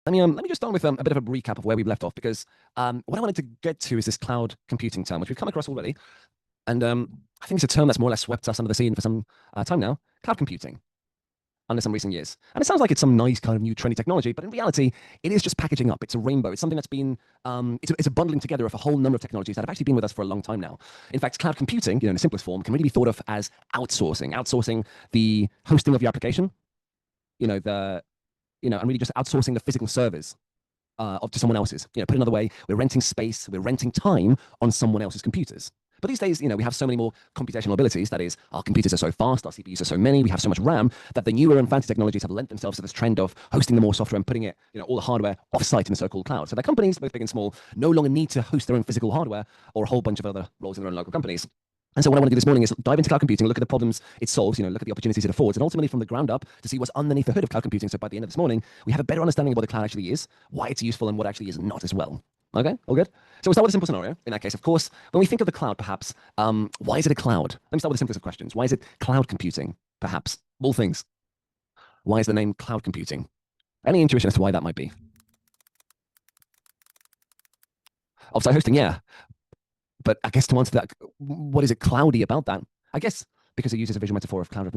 let me just start with a bit of a recap of where we've left off, because what I wanted to get to is this cloud computing term, which we've come across already. And I think it's a term that's more or less swept us under the scene for some time now, cloud computing, under some recent years. And it sounds like it's some nice kind of new trendy technology, but in reality, it is just packaging up. It's a rainbow. It's something that's been, it's a bundling together of a whole number of technologies that have actually been with us for a long time now. In fact, cloud computing, in the simplest form, can really be thought of as outsourcing the hosting of your application, and really just outsourcing the physical servers to someone else's. Put another way, we're renting space, we're renting time on someone else's computers. But these days, we have so many more computational abilities. That is, our computers are so fast, our CPUs are so many, we have so much RAM that the newer and fancy technologies have lent themselves to this trend of hosting the more software and putting it, all the hardware off-site in the so-called cloud. So the companies, both big and small, no longer need to host their own physical hardware or a whole bunch of other roles in their own local companies. And so what I want to do this morning is dive into cloud computing, look at the problems it solves, look at the opportunities it affords, and ultimately from the ground up to see what's underneath the hood of cloud computing. So by the end of this morning, we have a better understanding of what the cloud actually is, why it's useful, and what actually is not as well. Okay, all good? So we'll start with a simple scenario. In that case, of course, when we think of the cloud, perhaps, why is it a cloud? Let me start with the simplest of questions. Why is it cloud computing, perhaps? All things. Why is the name cloud computing? Any intuition as to why that might be? Offsite hosting, yeah. But I guess to answer that, what is it cloudy about that? I guess because it uses a visual metaphor of cloud.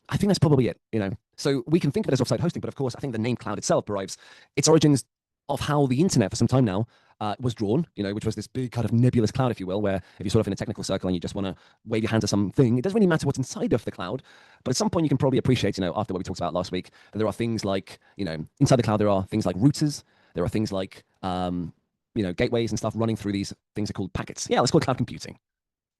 I think that's probably it, So we can think of it as offsite hosting, but of course, I think the name cloud itself derives its origins of how the internet for some time now was drawn, which was this big kind of nebulous cloud, if you will, where if you're sort of in a technical circle and you just want to wave your hands at something, it doesn't really matter what's inside of the cloud. But at some point, you can probably appreciate, after what we talked about last week, that there are things like, inside the cloud, there are things like routers, there are things like, gateways and stuff running through these things are called packets. Yeah, let's call it cloud computing.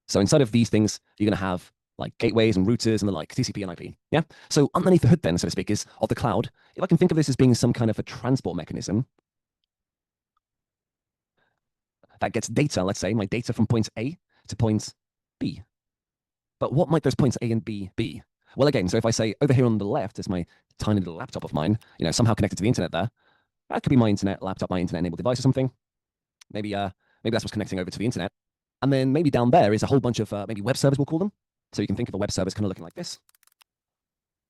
So inside of these things, you're going to have like gateways and routers and the like, TCP and IP. Yeah. So underneath the hood, then, so to speak, is of the cloud. If I can think of this as being some kind of a transport mechanism that gets data, let's say my data from point A to point B. But what might those points A and B be? Well, again, so if I say over here on the left is my tiny little laptop of mine, somehow connected to the internet there, that could be my internet laptop, my internet enabled device or something. Maybe that's what's connecting over to the internet. And then maybe down there is a whole bunch of maybe web servers, we'll call them. So you can think of a web server as kind of looking like this.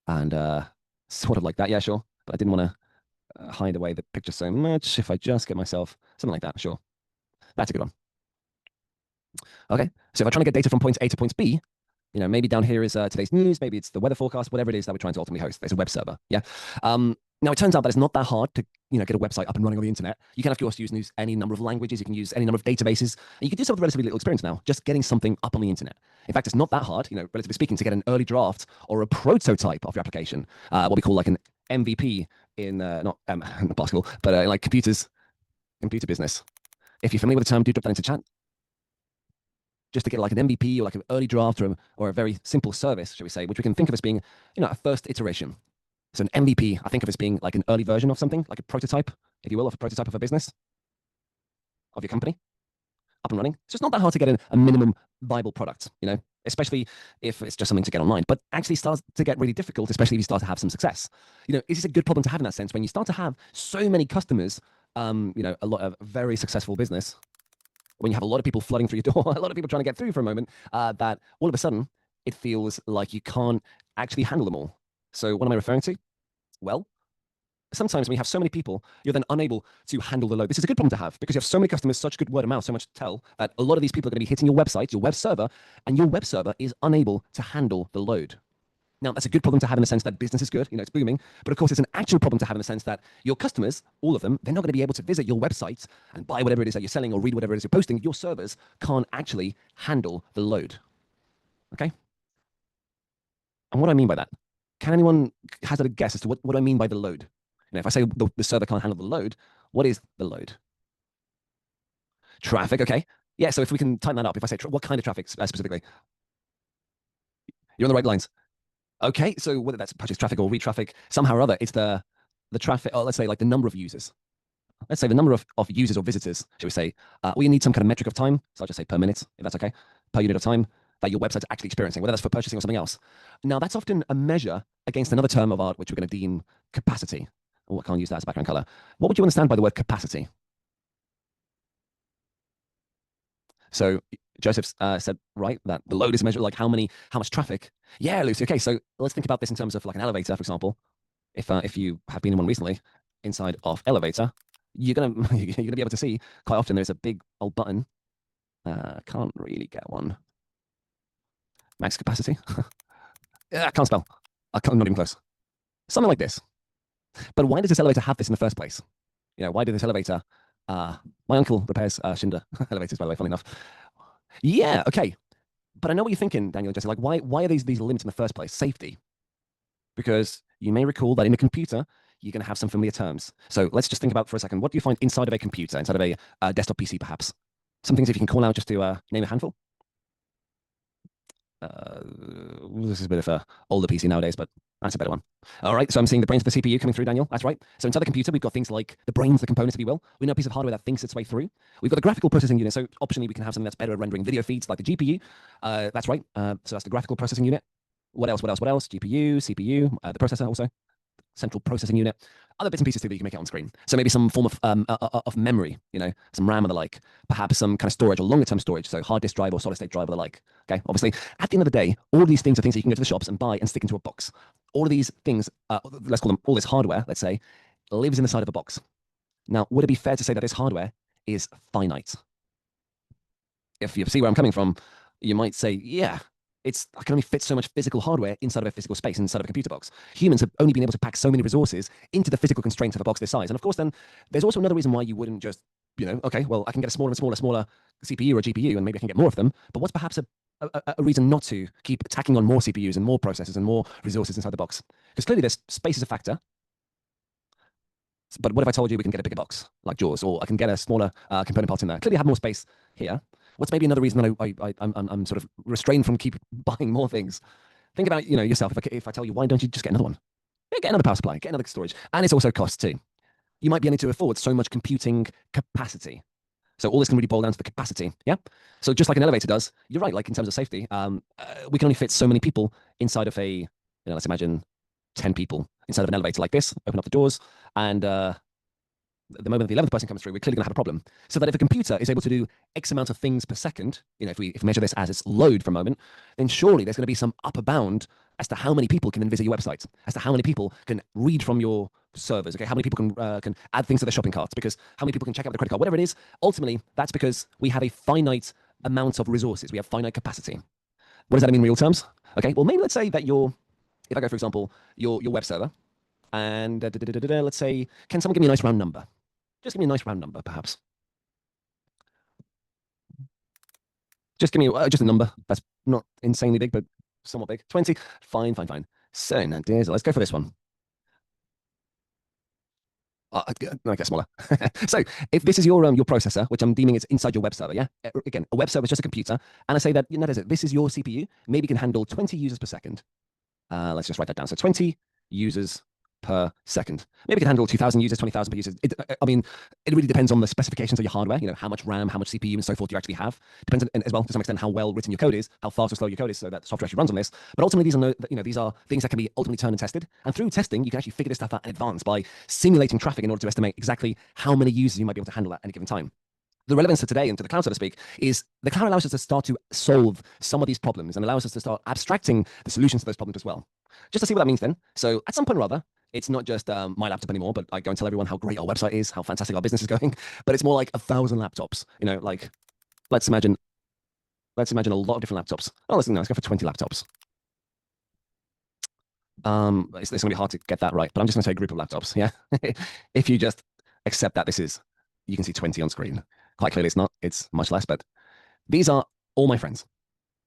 And sort of like that, yeah, sure. But I didn't want to hide away the picture so much. If I just get myself something like that, sure. That's a good one. Okay, so if I'm trying to get data from point A to point B, maybe down here is today's news, maybe it's the weather forecast, whatever it is that we're trying to ultimately host. There's a web server, yeah. Now, it turns out that it's not that hard to get a website up and running on the internet. You can, of course, use any number of languages. You can use any number of databases. And you can do so with relatively little experience now, just getting something up on the internet. In fact, it's not that hard, relatively speaking, to get an early draft or a prototype of your application, what we call like an MVP in, not basketball, but like computer business. If you're familiar with the term, do drop that into chat. Just to get like an MVP or like an early draft or a very simple service, shall we say, which we can think of as being, a first iteration. So an MVP, I think of as being like an early version of something, like a prototype, if you will, of a prototype of a business, of your company, up and running. It's just not that hard to get a minimum viable product, especially if it's just something to get online. But actually starts to get really difficult, especially if you start to have some success. Is this a good problem to have in that sense when you start to have so many customers, a lot of very successful business, when you have a lot of people flooding through your door, a lot of people trying to get through for a moment, that all of a sudden it feels like you can't actually handle them all. So what am I referring to? Well, sometimes when you have so many people, you're then unable to handle the load. This is a good problem to have because you have so many customers, such good word of mouth, so much to tell, that a lot of these people are going to be hitting your website, your web server, and your web server is unable to handle the load. Now, that's a good problem to have in the sense that business is good, it's booming. But of course, it's an actual problem to have in the sense that your customers, all of them, they're not going to be able to visit your website and buy whatever it is that you're selling or read whatever it is you're posting. Your servers can't actually handle the load. Okay? And what do I mean by that? Can anyone hazard a guess as to what I mean by the load? If I say the server can't handle the load, what is the load? Traffic, okay. Yeah, so if we can tighten that up, if I say what kind of traffic specifically? You're on the right lines. Okay, so whether that's purchase traffic or read traffic, somehow or other, it's the traffic, or let's say like the number of users. Let's say the number of users or visitors, shall we say. We need some kind of metric of time, so I'll just say per minute, if that's okay, per unit of time that your website's actually experiencing, whether that's for purchasing or something else. Now, that's often a measure against another term of art, which we're going to deem capacity. Oh, I can't use that as a background color. What would you understand by the word capacity? So Joseph said, right, that the load is measured like how much traffic. Yeah, Lucy. Okay, so let's think about this in terms of like an elevator, for example. If you have been in one recently, inside of elevator, you're gonna you're gonna be able to see quite often there's a big old button. Can't really get one. Max capacity. I can't spell. I'm not even close. Something like this. But why does this elevator have this in the first place? Why did this elevator? My uncle repairs Schindler elevators, by the way. Funny enough. Yeah. Okay. But I know what you're thinking, Daniel and Jesse. Like, why are these limits in the first place? Safety. Because you may recall that in a computer, you're going to have some familiar terms. So let's just think about for a second. What do you find inside of a computer, inside of a desktop PC, perhaps? Some things if you can call out just to name a handful. This is a bit of a older PC nowadays, but that's a better one. All right, so I'm seeing the brains of the CPU coming through, Daniel. That's right. So inside the computer, we've got things like the brains, the components, if you will. We know a piece of hardware that thinks its way through. We've got the graphical processing unit. So optionally, we can have something that's better at rendering video feeds, like the GPU. That's right. So that's the graphical processing unit. What else? GPU, CPU, the processor also. Central processing unit, other bits and pieces too that you can make it on screen. So maybe some form of memory, some RAM and the like, perhaps some kind of storage or longer term storage, so hard disk drive or solid state drive or the like. Okay, obviously, at the end of the day, all of these things are things that you can go to the shops and buy and stick into a box. All of these things, let's call them all this hardware, let's say, lives in the side of a box. Now, would it be fair to say that this hardware is finite? If you see where I'm coming from, you might say, yeah, I can only fit so much physical hardware inside of a physical space, inside of a computer box. Humans have only been able to pack so many resources into the physical constraints of a box this size. And of course, then there's also another reason why you wouldn't just, okay, well, I can get a smaller CPU or a GPU, and maybe I can get more of them. But what's perhaps a reason not to keep tacking on more CPUs and more processors and more resources inside the box? Because clearly, this space is a factor. But what if I told you we can get a bigger box, like Jaws, or I can get a smaller component part in there? Clearly, I have more space here. What's maybe another reason that I'm sort of restrained from keep buying more things? Think about yourself. If I tell you, why don't you just get another one? Yeah, get another power supply, get another storage, and it's also cost too. You might be able to afford so much computing capacity. So all this can really boil down to the capacity. Yeah. So just like an elevator does, you're right. Like in terms of safety, we can only fit so many people inside of let's imagine 10 people inside of an elevator like this. Open up the doors, and the moment the 11th person comes through, we're clearly going to have a problem. So that if a computer is able to do X amount of things per second, if we measure this as its load for a moment, then surely there's going to be some upper bound as to how many people can then visit your website, as to how many people can read from your servers, okay? How many people can add things to their shopping carts, because how many people can check out the credit card, whatever it is. Ultimately, that's because we have a finite amount of resources. We have finite capacity. What does that mean in real terms? Okay, well, maybe let's say that if I go, for example, your web server, and let's say, can someone give me a nice round number? Just give me a nice round number, perhaps. Just give me just a number that's not insanely big, but somewhat big. 20. Fine. So now, let's go for this one. Okay, smaller. So if this is your processor, which I'm deeming it's inside your web server, yeah? Again, a web server is just a computer. And I say that, this is your CPU. Maybe can handle 20 users per second. Let's just write that down. So 20 users per second. Maybe it can handle 2,000 users, 20,000 per user. It really depends on the specifications of your hardware, how much RAM, how much CPU, and so forth you actually have. Depends as well, to some extent, how well written your code is, how fast or slow your code is, so that the software actually runs on this. But ultimately, these are things that can be ultimately turned and tested. And through testing, you can actually figure this stuff out in advance by simulating traffic in order to estimate exactly how many users you might be able to handle at any given time. The relevance to today and to the cloud, so to speak, is the cloud allows us to start to solve some of these problems and allows us to start abstracting the solutions to those problems as well. Just to see what that means then. So at some point or other, it's not just my laptop anymore, but I go and tell everyone how great our website is, how fantastic our business is going. But it's more like 1,000 laptops. Like let's imagine a lot of different laptops. Oh, let's go for 20 laptops. It's going to be hard to get that right, but I'm just going to say a group of laptops. Yeah. If you just accept that you can see 20 on screen. Quite clearly, it's not. It's much less, but these are all my friends.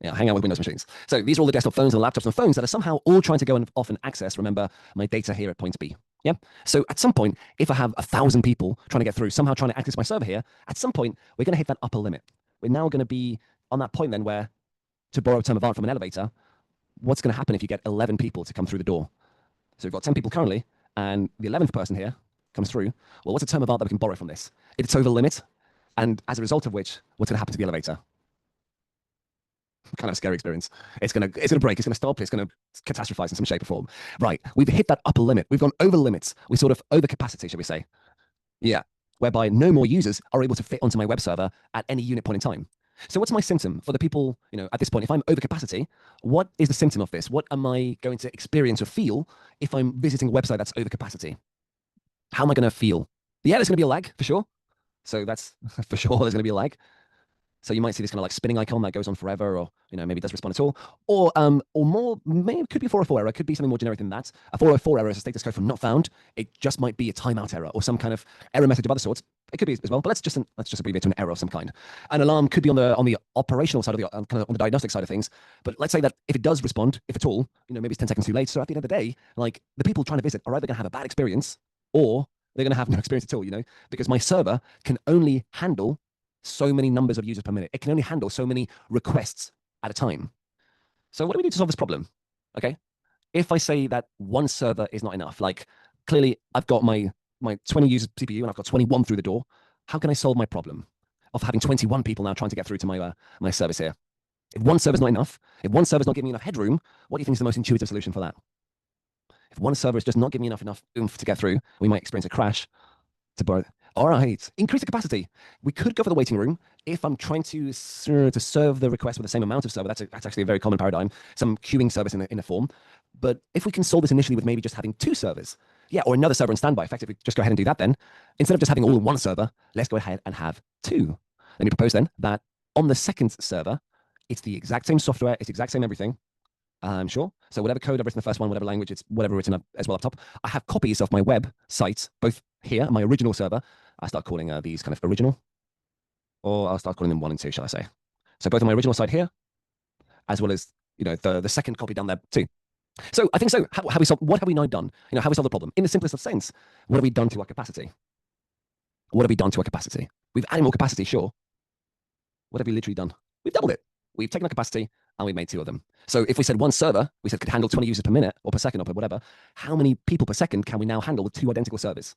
Yeah, hang out with Windows machines. So these are all the desktop phones and laptops and phones that are somehow all trying to go and off and access, remember, my data here at point B. Yeah. So at some point, if I have 1,000 people trying to get through, somehow trying to access my server here, at some point, we're going to hit that upper limit. We're now going to be on that point then where, to borrow a term of art from an elevator, what's going to happen if you get 11 people to come through the door? So we've got 10 people currently, and the 11th person here comes through. Well, what's a term of art that we can borrow from this? It's over the limit, and as a result of which, what's going to happen to the elevator? Kind of a scary experience. It's gonna break. It's gonna stop. It's gonna catastrophize in some shape or form. Right. We've hit that upper limit. We've gone over limits. We sort of over capacity, shall we say? Yeah. Whereby no more users are able to fit onto my web server at any unit point in time. So what's my symptom for the people? At this point, if I'm over capacity, what is the symptom of this? What am I going to experience or feel if I'm visiting a website that's over capacity? How am I going to feel? Yeah, there's going to be a lag for sure. So that's for sure. There's going to be a lag. So you might see this kind of like spinning icon that goes on forever, or maybe doesn't respond at all, or more. Maybe it could be a 404 error. It could be something more generic than that. A 404 error is a status code for not found. It just might be a timeout error or some kind of error message of other sorts. It could be as well, but let's just abbreviate to an error of some kind. An alarm could be on the operational side of the kind of on the diagnostic side of things. But let's say that if it does respond, if at all, maybe it's 10 seconds too late. So at the end of the day, like the people trying to visit are either going to have a bad experience or they're going to have no experience at all. Because my server can only handle so many numbers of users per minute. It can only handle so many requests at a time. So what do we do to solve this problem? Okay. If I say that one server is not enough, like clearly I've got my 20 user CPU and I've got 21 through the door, how can I solve my problem of having 21 people now trying to get through to my service here? If one server's not enough, if one server's not giving me enough headroom, what do you think is the most intuitive solution for that? If one server is just not giving me enough oomph to get through, we might experience a crash. To borrow. All right, increase the capacity. We could go for the waiting room if I'm trying to serve the request with the same amount of server. That's actually a very common paradigm, some queuing service in a form. But if we can solve this initially with maybe just having 2 servers, yeah, or another server on standby, effectively, just go ahead and do that then. Instead of just having all in one server, let's go ahead and have 2. Let me propose then that on the second server, it's the exact same software, it's the exact same everything. I'm sure. So whatever code I've written in the first one, whatever language, it's whatever written up as well up top. I have copies of my web site, both here, my original server. I start calling these kind of original, or I'll start calling them 1 and 2, shall I say. So both on my original site here, as well as, the second copy down there too. So I think so. What have we now done? How have we solved the problem? In the simplest of sense, what have we done to our capacity? What have we done to our capacity? We've added more capacity, sure. What have we literally done? We've doubled it. We've taken our capacity and we made 2 of them. So if we said one server, we said could handle 20 users per minute or per second or per whatever, how many people per second can we now handle with 2 identical servers?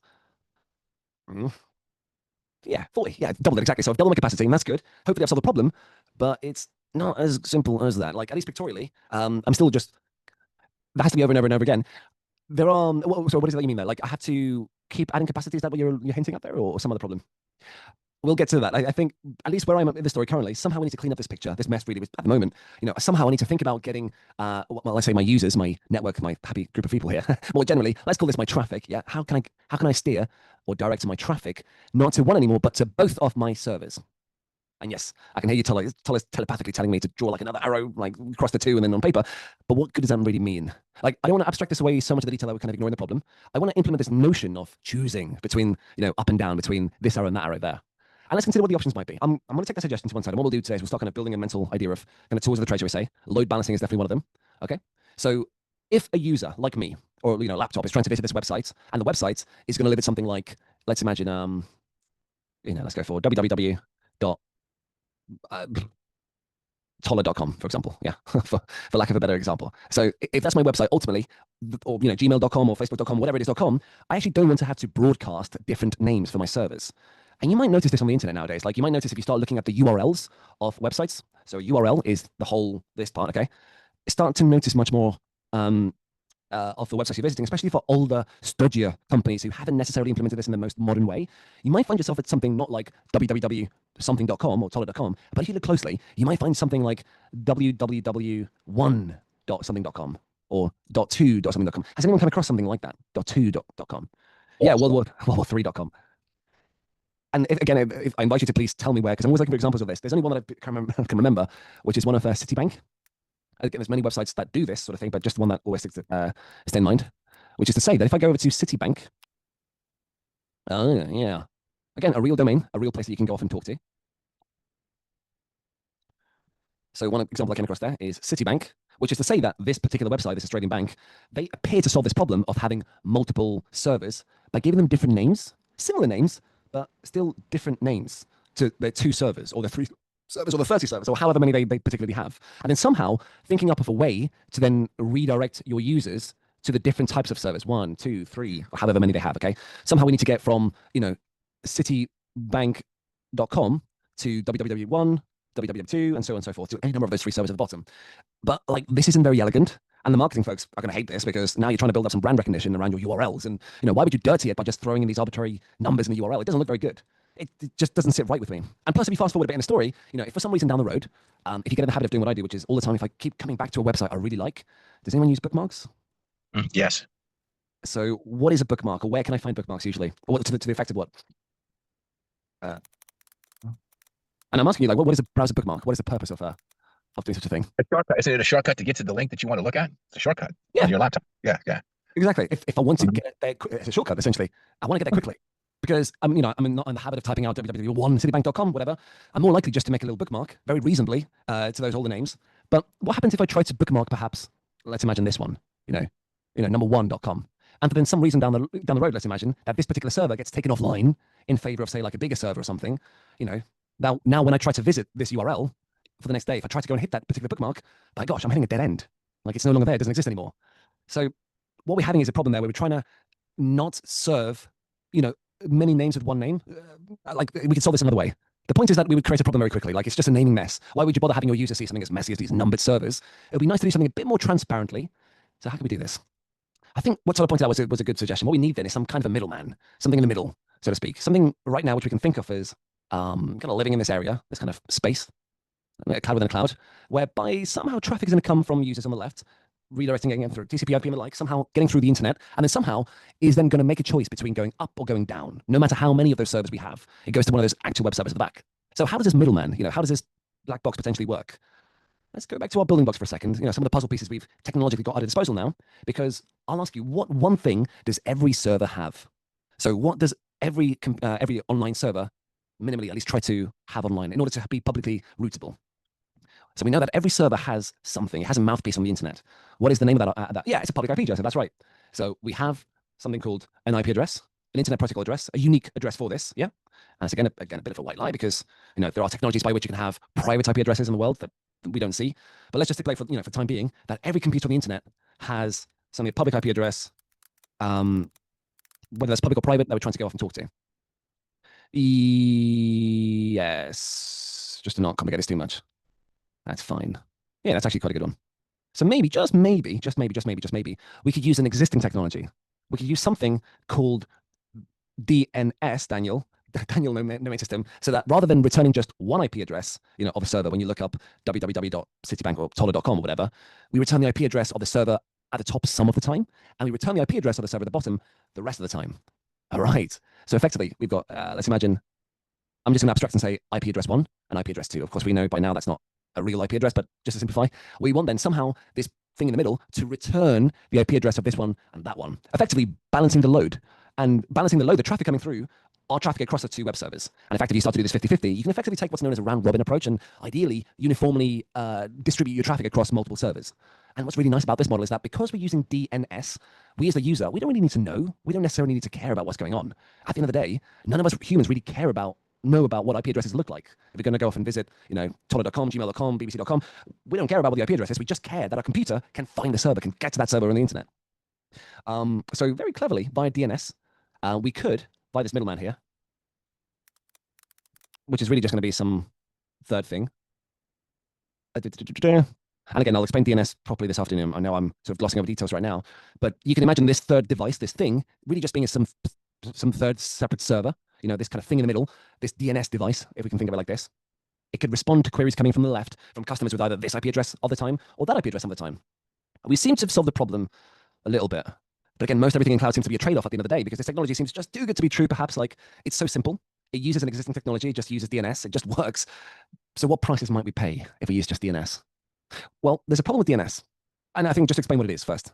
Yeah, 40. Yeah, doubled it exactly. So I've doubled my capacity and that's good. Hopefully I've solved the problem, but it's not as simple as that. Like at least pictorially, I'm still just, that has to be over and over and over again. There are, so what is that you mean there? Like I have to keep adding capacity? Is that what you're hinting at there or some other problem? We'll get to that. I think, at least where I'm in the story currently, somehow we need to clean up this picture, this mess really at the moment. Somehow I need to think about getting, let's say my users, my network, my happy group of people here. More generally, let's call this my traffic. Yeah, how can I steer or direct my traffic not to one anymore, but to both of my servers? And yes, I can hear you telepathically telling me to draw like another arrow, like across the 2 and then on paper. But what good does that really mean? Like, I don't want to abstract this away so much of the detail that we're kind of ignoring the problem. I want to implement this notion of choosing between, up and down, between this arrow and that arrow there. And let's consider what the options might be. I'm going to take that suggestion to one side. And what we'll do today is we'll start kind of building a mental idea of kind of tools of the trade, shall we say. Load balancing is definitely one of them. Okay. So if a user like me or, a laptop is trying to visit this website and the website is going to live at something like, let's imagine, let's go for www.toller.com, for example. Yeah, for lack of a better example. So if that's my website, ultimately, or, gmail.com or facebook.com, whatever it is.com, I actually don't want to have to broadcast different names for my servers. And you might notice this on the internet nowadays. Like you might notice if you start looking at the URLs of websites. So URL is this part, okay? Start to notice much more of the websites you're visiting, especially for older, stodgier companies who haven't necessarily implemented this in the most modern way. You might find yourself at something not like www.something.com or toller.com, but if you look closely, you might find something like www.1.something.com or .2.something.com. Has anyone come across something like that? .2.com? Yeah, World War III.com. And if I invite you to please tell me where, because I'm always looking for examples of this. There's only one that I can remember, which is one of Citibank. Again, there's many websites that do this sort of thing, but just one that always stay in mind, which is to say that if I go over to Citibank, yeah, again, a real domain, a real place that you can go off and talk to. So one example I came across there is Citibank, which is to say that this particular website, this Australian bank, they appear to solve this problem of having multiple servers by giving them different names, similar names, but still different names to their 2 servers or their 3 servers or the 30 servers or however many they particularly have. And then somehow thinking up of a way to then redirect your users to the different types of servers, 1, 2, 3, or however many they have, okay? Somehow we need to get from, citibank.com to www1, www2, and so on and so forth, to any number of those 3 servers at the bottom. But like, this isn't very elegant. And the marketing folks are going to hate this because now you're trying to build up some brand recognition around your URLs. And, why would you dirty it by just throwing in these arbitrary numbers in the URL? It doesn't look very good. It just doesn't sit right with me. And plus, if you fast forward a bit in the story, if for some reason down the road, if you get in the habit of doing what I do, which is all the time, if I keep coming back to a website I really like, does anyone use bookmarks? Yes. So what is a bookmark, or where can I find bookmarks usually? Or to the effect of what? Uh, and I'm asking you, like, what is a browser bookmark? What is the purpose of doing such a thing? A shortcut. Is it a shortcut to get to the link that you want to look at? It's a shortcut on Yeah, your laptop. Yeah, yeah. exactly. If I want to Mhm. get there, it's a shortcut essentially. I want to get there quickly because I'm not in the habit of typing out www.citibank.com, whatever. I'm more likely just to make a little bookmark, very reasonably, to those older names. But what happens if I try to bookmark perhaps? Let's imagine this one, number1.com. And for then some reason down the road, let's imagine that this particular server gets taken offline in favor of, say, like a bigger server or something. You know, now when I try to visit this URL for the next day, if I try to go and hit that particular bookmark, by gosh, I'm hitting a dead end. Like it's no longer there, it doesn't exist anymore. So what we're having is a problem there where we're trying to not serve, you know, many names with one name. Like we could solve this another way. The point is that we would create a problem very quickly. Like it's just a naming mess. Why would you bother having your user see something as messy as these numbered servers? It would be nice to do something a bit more transparently. So how can we do this? I think what Tyler pointed out was a good suggestion. What we need then is some kind of a middleman, something in the middle, so to speak. Something right now which we can think of as kind of living in this area, this kind of space, a cloud within a cloud, whereby somehow traffic is going to come from users on the left, redirecting again through TCP, IP, and the like, somehow getting through the internet, and then somehow is then going to make a choice between going up or going down. No matter how many of those servers we have, it goes to one of those actual web servers at the back. So how does this middleman, how does this black box potentially work? Let's go back to our building blocks for a second. Some of the puzzle pieces we've technologically got at our disposal now, because I'll ask you, what one thing does every server have? So what does every online server minimally at least try to have online in order to be publicly routable? So we know that every server has something. It has a mouthpiece on the internet. What is the name of that? Yeah, it's a public IP address. That's right. So we have something called an IP address, an internet protocol address, a unique address for this. Yeah. And it's again a bit of a white lie because there are technologies by which you can have private IP addresses in the world that we don't see. But let's just stipulate for the time being that every computer on the internet has something a public IP address, whether that's public or private, that we're trying to go off and talk to. Yes. Just to not complicate this too much. That's fine. Yeah, that's actually quite a good one. So maybe, just maybe, we could use an existing technology. We could use something called DNS, Daniel, Daniel Domain System, so that rather than returning just one IP address, of a server, when you look up www.citibank or toller.com or whatever, we return the IP address of the server at the top some of the time, and we return the IP address of the server at the bottom the rest of the time. All right. So effectively, we've got, let's imagine, I'm just going to abstract and say IP address 1 and IP address 2. Of course, we know by now that's not a real IP address, but just to simplify, we want then somehow this thing in the middle to return the IP address of this one and that one, effectively balancing the load. And balancing the load, the traffic coming through, our traffic across the two web servers. And in fact, if you start to do this 50-50, you can effectively take what's known as a round-robin approach and ideally uniformly distribute your traffic across multiple servers. And what's really nice about this model is that because we're using DNS, we as a user, we don't really need to know. We don't necessarily need to care about what's going on. At the end of the day, none of us humans really know about what IP addresses look like. If we're going to go off and visit, toller.com, gmail.com, bbc.com, we don't care about what the IP address is. We just care that our computer can find the server, can get to that server on the internet. So very cleverly, via DNS, we could, via this middleman here, which is really just going to be some third thing. And again, I'll explain DNS properly this afternoon. I know I'm sort of glossing over details right now, but you can imagine this third device, this thing, really just being some third separate server, this kind of thing in the middle, this DNS device, if we can think of it like this. It could respond to queries coming from the left from customers with either this IP address all the time or that IP address all the time. We seem to have solved the problem a little bit. But again, most everything in cloud seems to be a trade-off at the end of the day because this technology seems just too good to be true, perhaps. Like, it's so simple. It uses an existing technology, it just uses DNS, it just works. So what prices might we pay if we use just DNS? Well, there's a problem with DNS. And I think just explain what it is first.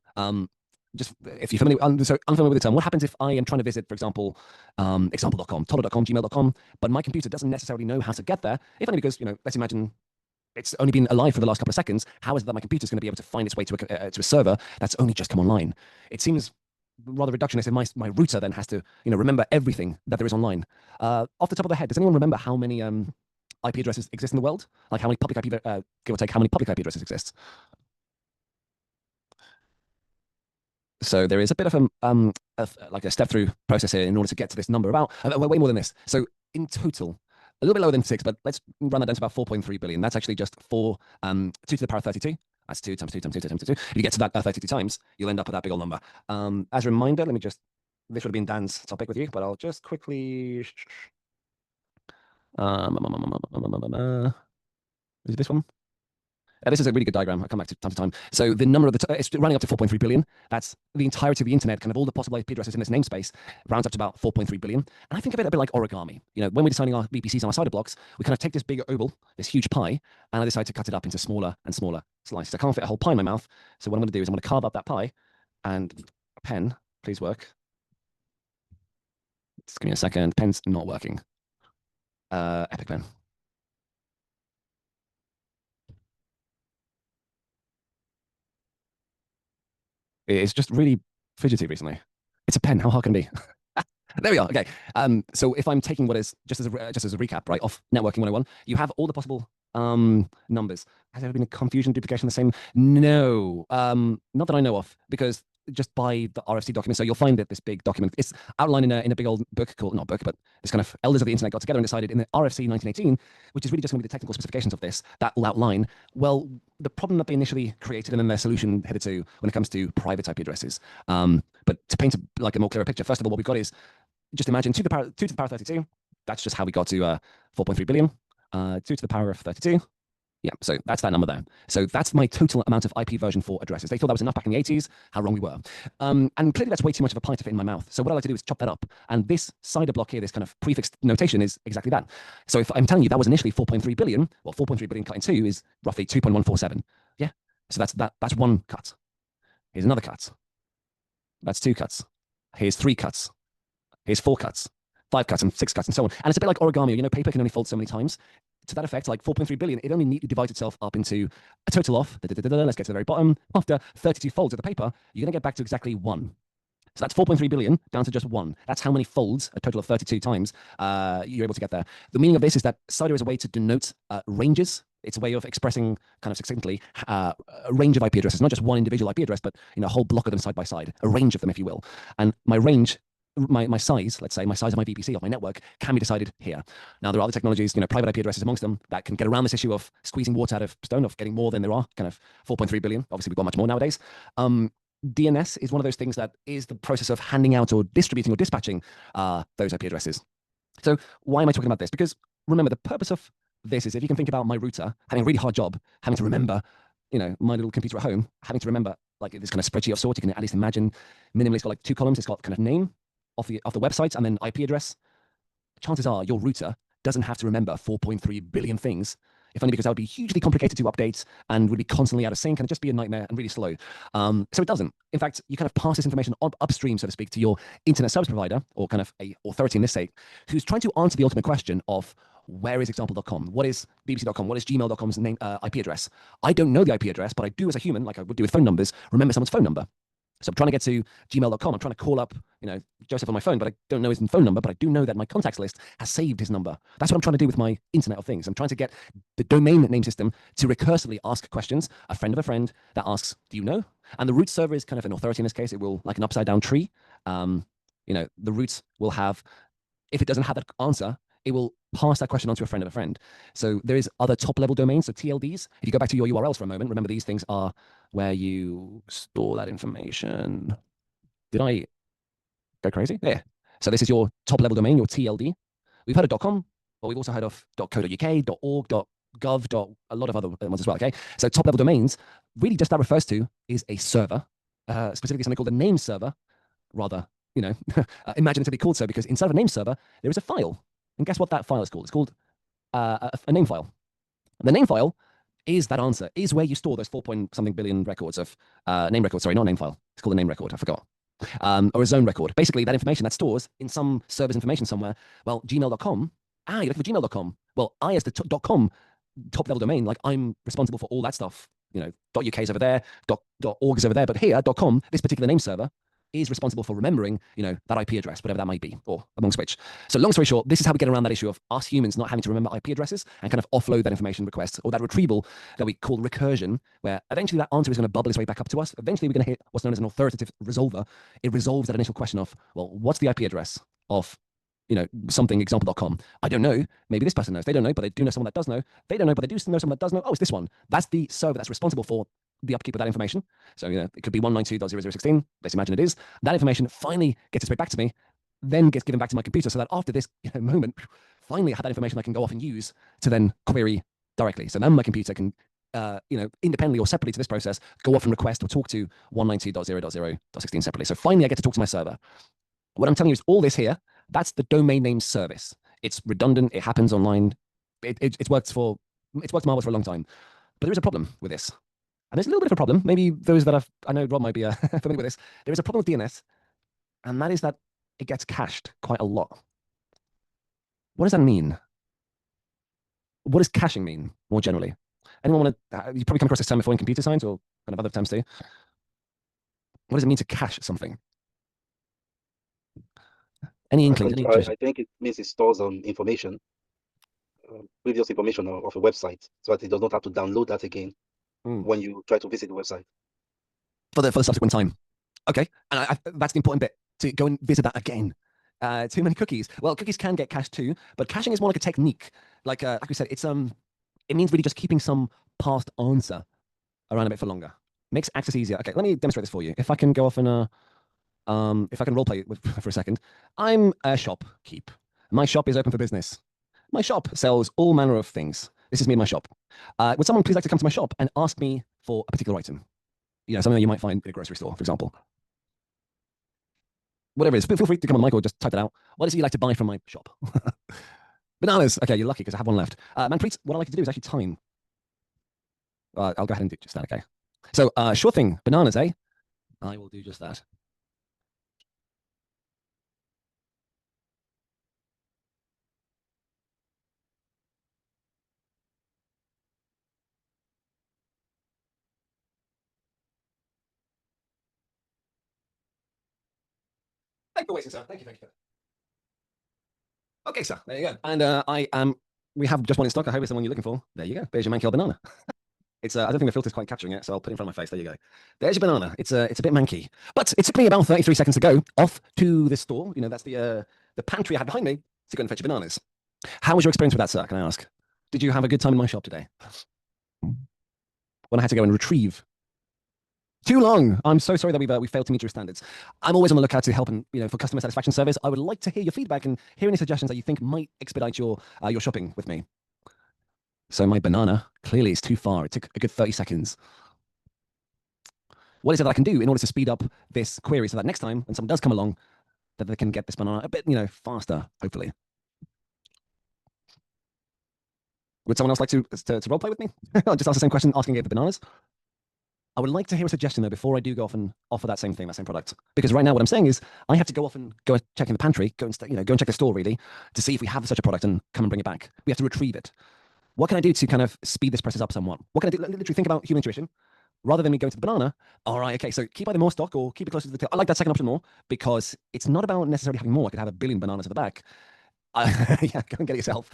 Just if you're unfamiliar with the term, what happens if I am trying to visit, for example, example.com, toller.com, gmail.com, but my computer doesn't necessarily know how to get there, if only because, let's imagine it's only been alive for the last couple of seconds. How is it that my computer is going to be able to find its way to a server that's only just come online? It seems rather reductionist if my router then has to remember everything that there is online. Off the top of the head, does anyone remember how many IP addresses exist in the world? Like how many public IP, give or take, how many public IP addresses exist? So there is a bit of like a step through process here in order to get to this number about way more than this. So in total, a little bit lower than 6, but let's run that down to about 4.3 billion. That's actually just 2 to the power of 32. That's 2 times 2 times 2 times 2. If you get to that 32 times, you'll end up with that big old number. As a reminder, this would have been Dan's topic with you, but I'll just quickly, is it this one? This is a really good diagram. I'll come back to time to time. So the number of it's running up to 4.3 billion. That's the entirety of the internet, kind of all the possible IP addresses in this namespace, rounds up to about 4.3 billion. And I think of it a bit like origami. When we're designing our VPCs and our cider blocks, we kind of take this big oval, this huge pie, and I decide to cut it up into smaller and smaller slices. I can't fit a whole pie in my mouth. So what I'm going to do is I'm going to carve up that pie, and a pen, please work. Just give me a second. Pen's not working. Epic Pen. It's just really fidgety recently. It's a pen. How hard can it be? There we are. Okay. So if I'm taking what is just as a recap, right, off networking 101, you have all the possible numbers. Has there ever been a confusion, duplication, the same? No, not that I know of, because just by the RFC document. So you'll find that this big document, it's outlined in a big old book called, not book, but this kind of elders of the internet got together and decided in the RFC 1918, which is really just going to be the technical specifications of this, that will outline, well, the problem that they initially created and then their solution headed to when it comes to private IP addresses. But to paint a more clearer picture, first of all, what we've got is, just imagine 2 to the power 32. That's just how we got to 4.3 billion. 2 to the power of 32. Yeah, so that's that number there. So that's my total amount of IP version 4 addresses. They thought that was enough back in the 80s. How wrong we were. And clearly that's way too much of a pie to fit in my mouth. So what I like to do is chop that up. And this cider block here, this kind of prefix notation is exactly that. So if I'm telling you that was initially 4.3 billion, well, 4.3 billion cut in 2 is roughly 2.147. Yeah, so that's one cut. Here's another cut. That's 2 cuts. Here's 3 cuts. Here's 4 cuts, 5 cuts, and 6 cuts, and so on. And it's a bit like origami. Paper can only fold so many times. To that effect, like 4.3 billion, it only neatly divides itself up into a total of, let's get to the very bottom, after 32 folds of the paper, you're going to get back to exactly 1. So that's 4.3 billion down to just 1. That's how many folds, a total of 32 times, you're able to get there. The meaning of this is that cider is a way to denote ranges. It's a way of expressing kind of succinctly a range of IP addresses, not just one individual IP address, but a whole block of them side by side, a range of them, if you will. And my range, my size, let's say, my size of my VPC, of my network, can be decided here. Now, there are other technologies, private IP addresses amongst them, that can get around this issue of squeezing water out of stone, of getting more than there are, kind of 4.3 billion. Obviously, we've got much more nowadays. DNS is one of those things that is the process of handing out or distributing or dispatching those IP addresses. So why am I talking about this? Because remember, the purpose of this is, if you can think about my router having a really hard job, having to remember, my little computer at home, having to remember like this kind of spreadsheet of sorts. You can at least imagine minimally it's got like 2 columns. It's got kind of name of the website and then IP address. Chances are your router doesn't have to remember 4.3 billion things, if only because that would be hugely complicated to update and would be constantly out of sync and just be a nightmare and really slow. So it doesn't. In fact, you kind of pass this information upstream, so to speak, to your internet service provider, or kind of a authority in this sake, who's trying to answer the ultimate question of, where is example.com? What is bbc.com? What is gmail.com's name, IP address? I don't know the IP address, but I do as a human, like I would do with phone numbers, remember someone's phone number. So I'm trying to get to gmail.com. I'm trying to call up, Joseph on my phone, but I don't know his phone number, but I do know that my contacts list has saved his number. That's what I'm trying to do with my Internet of Things. I'm trying to get the domain name system to recursively ask questions, a friend of a friend that asks, do you know? And the root server is kind of an authority in this case. It will, like an upside down tree. The root will have, if it doesn't have that answer, it will pass that question on to a friend of a friend. So there is other top level domains, so TLDs. If you go back to your URLs for a moment, remember these things are where you store that information. Did I go crazy? Yeah. So this is your top level domain, your TLD. We've heard of .com, but we've also heard of .co.uk, .org, .gov, a lot of other ones as well, okay? So top level domains, really just that refers to is a server, specifically something called a name server, rather, imaginatively called so, because inside of a name server, there is a file. And guess what that file is called? It's called a name file. The name file is that answer, is where you store those 4-point-something billion records of name records. Sorry, not name file. It's called a name record. I forgot. Or a zone record. Basically, that information that stores in some server's information somewhere. Well, gmail.com. You're looking for gmail.com. Well, I, as the .com top-level domain, like I'm responsible for all that stuff. .uk is over there, .org is over there. But here, .com, this particular name server, is responsible for remembering, that IP address, whatever that might be, or amongst which. So long story short, this is how we get around that issue of us humans not having to remember IP addresses and kind of offload that information request, or that retrieval that we call recursion, where eventually that answer is going to bubble its way back up to us. Eventually we're going to hit what's known as an authoritative resolver. It resolves that initial question of, well, what's the IP address of, something, example.com. I don't know. Maybe this person knows. They don't know, but they do know someone that does know. They don't know, but they do know someone that does know. Oh, it's this one. That's the server that's responsible for the upkeep of that information. So, it could be 192.0016. Let's imagine it is. That information finally gets its way back to me, then gets given back to my computer, so that after this moment, finally I have that information I can go off and use to then query directly. So then my computer can independently or separately to this process, go off and request or talk to 192.0.0.16 separately. So finally, I get to talk to my server. What I'm telling you is all this here, that's the domain name service. It's redundant. It happens online. It's worked marvelous for a long time. But there is a problem with this. And there's a little bit of a problem. Maybe those that I know Rob might be familiar with this. There is a problem with DNS, and that is that it gets cached quite a lot. What does that mean? What does caching mean more generally? Anyone want to? You probably come across this term before in computer science or kind of other terms too. What does it mean to cache something? Any inkling? I think it means it stores information, previous information of a website, so that it does not have to download that again when you try to visit the website. For the subsequent time. Okay, and that's the important bit, to go and visit that again. Too many cookies. Well, cookies can get cached too, but caching is more like a technique. Like we said, it means really just keeping some past answer around a bit for longer. Makes access easier. Okay, let me demonstrate this for you. If I can go off and if I can roleplay for a second. I'm a shopkeep. My shop is open for business. My shop sells all manner of things. This is me and my shop. Would someone please like to come to my shop and ask me for a particular item? Something that you might find in a grocery store, for example. Whatever it is, feel free to come on the mic or just type that out. What is it you like to buy from my shop? Bananas. Okay, you're lucky because I have one left. Manpreet, what I like to do is actually time. I'll go ahead and do just that, okay? So, sure thing. Bananas, eh? I will do just that. Thank you for waiting, sir. Thank you. Okay, sir. There you go. And we have just one in stock. I hope it's the one you're looking for. There you go. There's your Mankey banana. I don't think the filter's quite capturing it, so I'll put it in front of my face. There you go. There's your banana. It's a bit manky. But it took me about 33 seconds to go off to the store. That's the pantry I had behind me to go and fetch your bananas. How was your experience with that, sir? Can I ask? Did you have a good time in my shop today? When I had to go and retrieve. Too long. I'm so sorry that we failed to meet your standards. I'm always on the lookout to help and for customer satisfaction service. I would like to hear your feedback and hear any suggestions that you think might expedite your shopping with me. So my banana clearly is too far. It took a good 30 seconds. What is it that I can do in order to speed up this query so that next time when someone does come along, that they can get this banana a bit faster, hopefully? Would someone else like to role play with me? I'll just ask the same question, asking it for bananas. I would like to hear a suggestion, though, before I do go off and offer that same thing, that same product. Because right now what I'm saying is I have to go off and go check in the pantry, go and check the store, really, to see if we have such a product and come and bring it back. We have to retrieve it. What can I do to kind of speed this process up somewhat? What can I do? Literally think about human intuition. Rather than me going to the banana, all right, okay, so keep either more stock or keep it closer to the tail. I like that second option more because it's not about necessarily having more. I could have 1 billion bananas at the back. Yeah, go and get it yourself.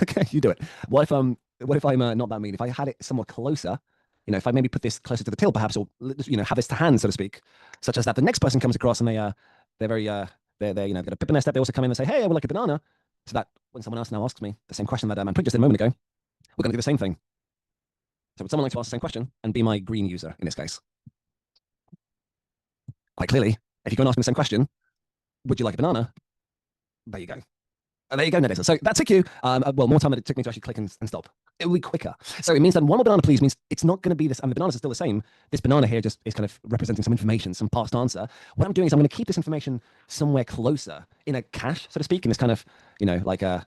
Okay, you do it. What if I'm not that mean? If I had it somewhat closer, if I maybe put this closer to the till, perhaps, or have this to hand, so to speak, such as that the next person comes across and they're very they're got a pip in their step. They also come in and say, "Hey, I would like a banana." So that when someone else now asks me the same question that Manpreet just did a moment ago, we're going to do the same thing. So would someone like to ask the same question and be my green user in this case? Quite clearly, if you go and ask me the same question, would you like a banana? There you go. And there you go, Nedisa. So that took you, more time than it took me to actually click and stop. It will be quicker. So it means that one more banana, please, means it's not going to be this, and the bananas are still the same. This banana here just is kind of representing some information, some past answer. What I'm doing is I'm going to keep this information somewhere closer in a cache, so to speak, in this kind of, in a kind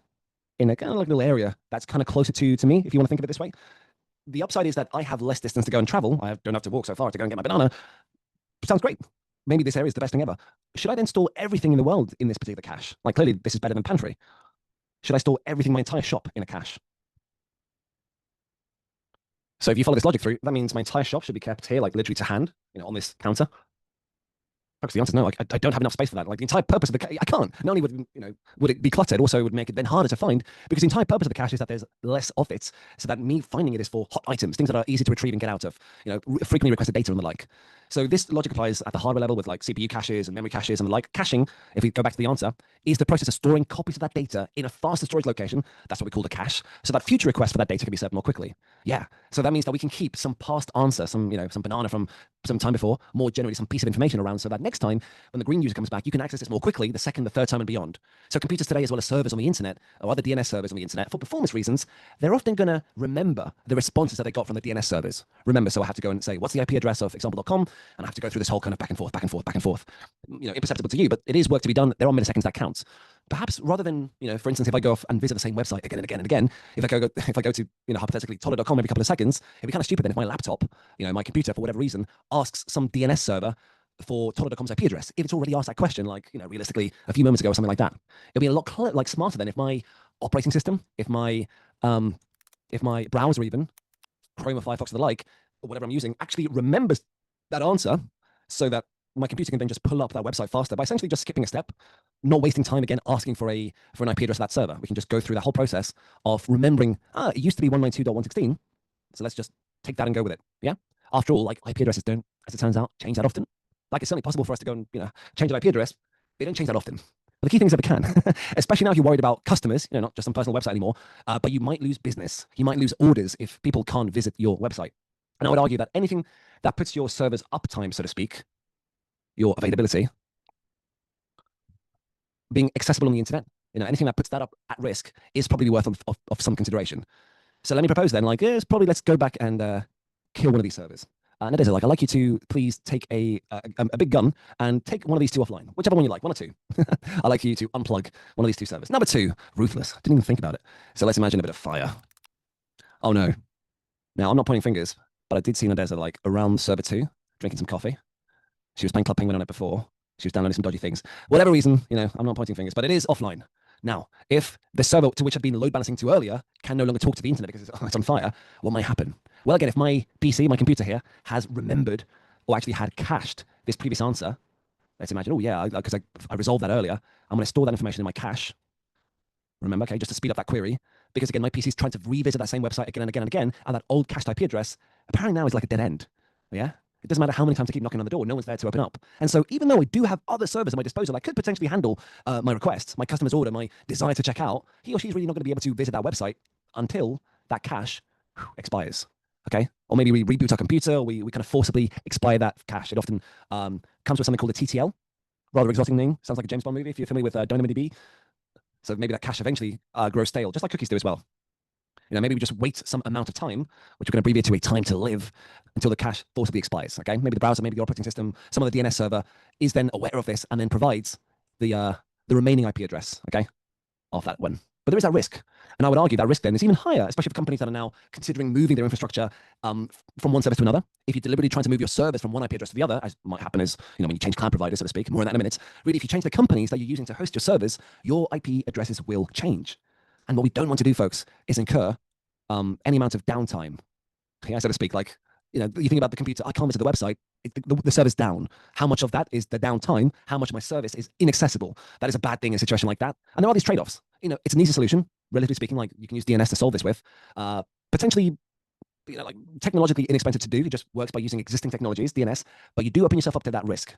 of like little area that's kind of closer to me, if you want to think of it this way. The upside is that I have less distance to go and travel. I don't have to walk so far to go and get my banana. Sounds great. Maybe this area is the best thing ever. Should I then store everything in the world in this particular cache? Like, clearly, this is better than pantry. Should I store everything, my entire shop, in a cache? So if you follow this logic through, that means my entire shop should be kept here, like literally to hand, on this counter. Because the answer is no. Like, I don't have enough space for that. Like, the entire purpose of the cache, I can't. Not only would it be cluttered, also it would make it then harder to find, because the entire purpose of the cache is that there's less of it, so that me finding it is for hot items, things that are easy to retrieve and get out of, frequently requested data and the like. So this logic applies at the hardware level with like CPU caches and memory caches and the like. Caching, if we go back to the answer, is the process of storing copies of that data in a faster storage location. That's what we call the cache. So that future requests for that data can be served more quickly. Yeah. So that means that we can keep some past answer, some banana from some time before, more generally some piece of information around, so that next time when the green user comes back, you can access this more quickly the second, the third time and beyond. So computers today, as well as servers on the internet or other DNS servers on the internet, for performance reasons, they're often going to remember the responses that they got from the DNS servers. Remember, so I have to go and say, what's the IP address of example.com? And I have to go through this whole kind of back and forth, back and forth, back and forth. Imperceptible to you, but it is work to be done. There are milliseconds that counts. Perhaps rather than, for instance, if I go off and visit the same website again and again and again, if I go to, hypothetically, Toddler.com every couple of seconds, it'd be kind of stupid then if my laptop, my computer, for whatever reason, asks some DNS server for Toddler.com's IP address. If it's already asked that question, like, realistically, a few moments ago or something like that, it'll be a lot smarter than if my operating system, if my browser even, Chrome or Firefox or the like, or whatever I'm using, actually remembers that answer so that my computer can then just pull up that website faster by essentially just skipping a step, not wasting time again asking for an IP address of that server. We can just go through that whole process of remembering, it used to be 192.116, so let's just take that and go with it. Yeah. After all, like, IP addresses don't, as it turns out, change that often. Like, it's certainly possible for us to go and change an IP address. They don't change that often. But the key thing is that we can, especially now if you're worried about customers, not just some personal website anymore, but you might lose business. You might lose orders if people can't visit your website. And I would argue that anything that puts your server's uptime, so to speak, your availability, being accessible on the internet, anything that puts that up at risk is probably worth of some consideration. So let me propose then, let's go back and kill one of these servers. And it is I'd like you to please take a big gun and take one of these two offline, whichever one you like, one or two. I'd like you to unplug one of these two servers. Number two, ruthless. Didn't even think about it. So let's imagine a bit of fire. Oh no. Now, I'm not pointing fingers, but I did see Nadeza around server 2, drinking some coffee. She was playing Club Penguin on it before. She was downloading some dodgy things. Whatever reason, I'm not pointing fingers, but it is offline. Now, if the server to which I've been load balancing to earlier can no longer talk to the internet because it's on fire, what might happen? Well, again, if my PC, my computer here, has remembered or actually had cached this previous answer, let's imagine, because I resolved that earlier, I'm going to store that information in my cache. Remember, okay, just to speed up that query, because again, my PC is trying to revisit that same website again and again and again, and that old cached IP address apparently now is like a dead end. Yeah? It doesn't matter how many times I keep knocking on the door, no one's there to open up. And so even though I do have other servers at my disposal that could potentially handle my requests, my customer's order, my desire to check out, he or she's really not going to be able to visit that website until that cache expires. Okay? Or maybe we reboot our computer, or we kind of forcibly expire that cache. It often comes with something called a TTL, rather exotic name. Sounds like a James Bond movie if you're familiar with DynamoDB. So maybe that cache eventually grows stale, just like cookies do as well. Maybe we just wait some amount of time, which we're going to abbreviate to a time to live, until the cache forcibly expires. Okay, maybe the browser, maybe the operating system, some of the DNS server is then aware of this and then provides the remaining IP address. Okay, of that one. But there is that risk, and I would argue that risk then is even higher, especially for companies that are now considering moving their infrastructure from one service to another. If you're deliberately trying to move your service from one IP address to the other, as might happen as when you change cloud providers, so to speak, more on that in a minute. Really, if you change the companies that you're using to host your servers, your IP addresses will change. And what we don't want to do, folks, is incur any amount of downtime, so to speak. You think about the computer, I can't visit the website, the server's down. How much of that is the downtime? How much of my service is inaccessible? That is a bad thing in a situation like that. And there are these trade-offs. It's an easy solution, relatively speaking. You can use DNS to solve this with. Potentially, technologically inexpensive to do. It just works by using existing technologies, DNS, but you do open yourself up to that risk.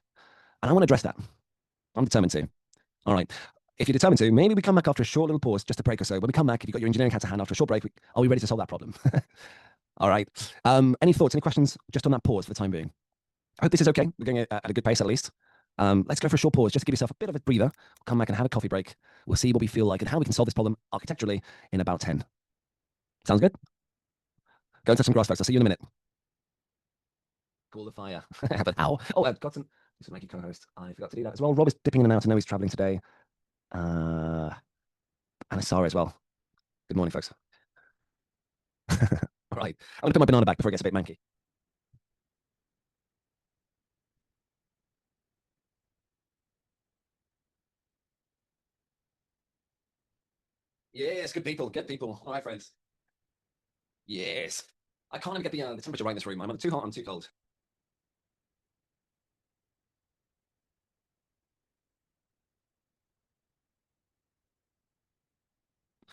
And I want to address that. I'm determined to. All right. If you're determined to, maybe we come back after a short little pause, just a break or so. When we come back, if you've got your engineering hat to hand after a short break, are we ready to solve that problem? All right. Any thoughts, any questions just on that pause for the time being? I hope this is okay. We're going at a good pace at least. Let's go for a short pause, just to give yourself a bit of a breather. We'll come back and have a coffee break. We'll see what we feel like and how we can solve this problem architecturally in about 10. Sounds good? Go and touch some grass, folks. I'll see you in a minute. Cool the fire. But how? Oh, Godson, this is Mikey co-host. I forgot to do that as well. Rob is dipping in and out. I know he's traveling today. And Sarah as well. Good morning, folks. All right. I'm going to put my banana back before it gets a bit manky. Yes, good people. Good people. All right, friends. Yes. I can't even get the temperature right in this room. I'm either too hot or too cold.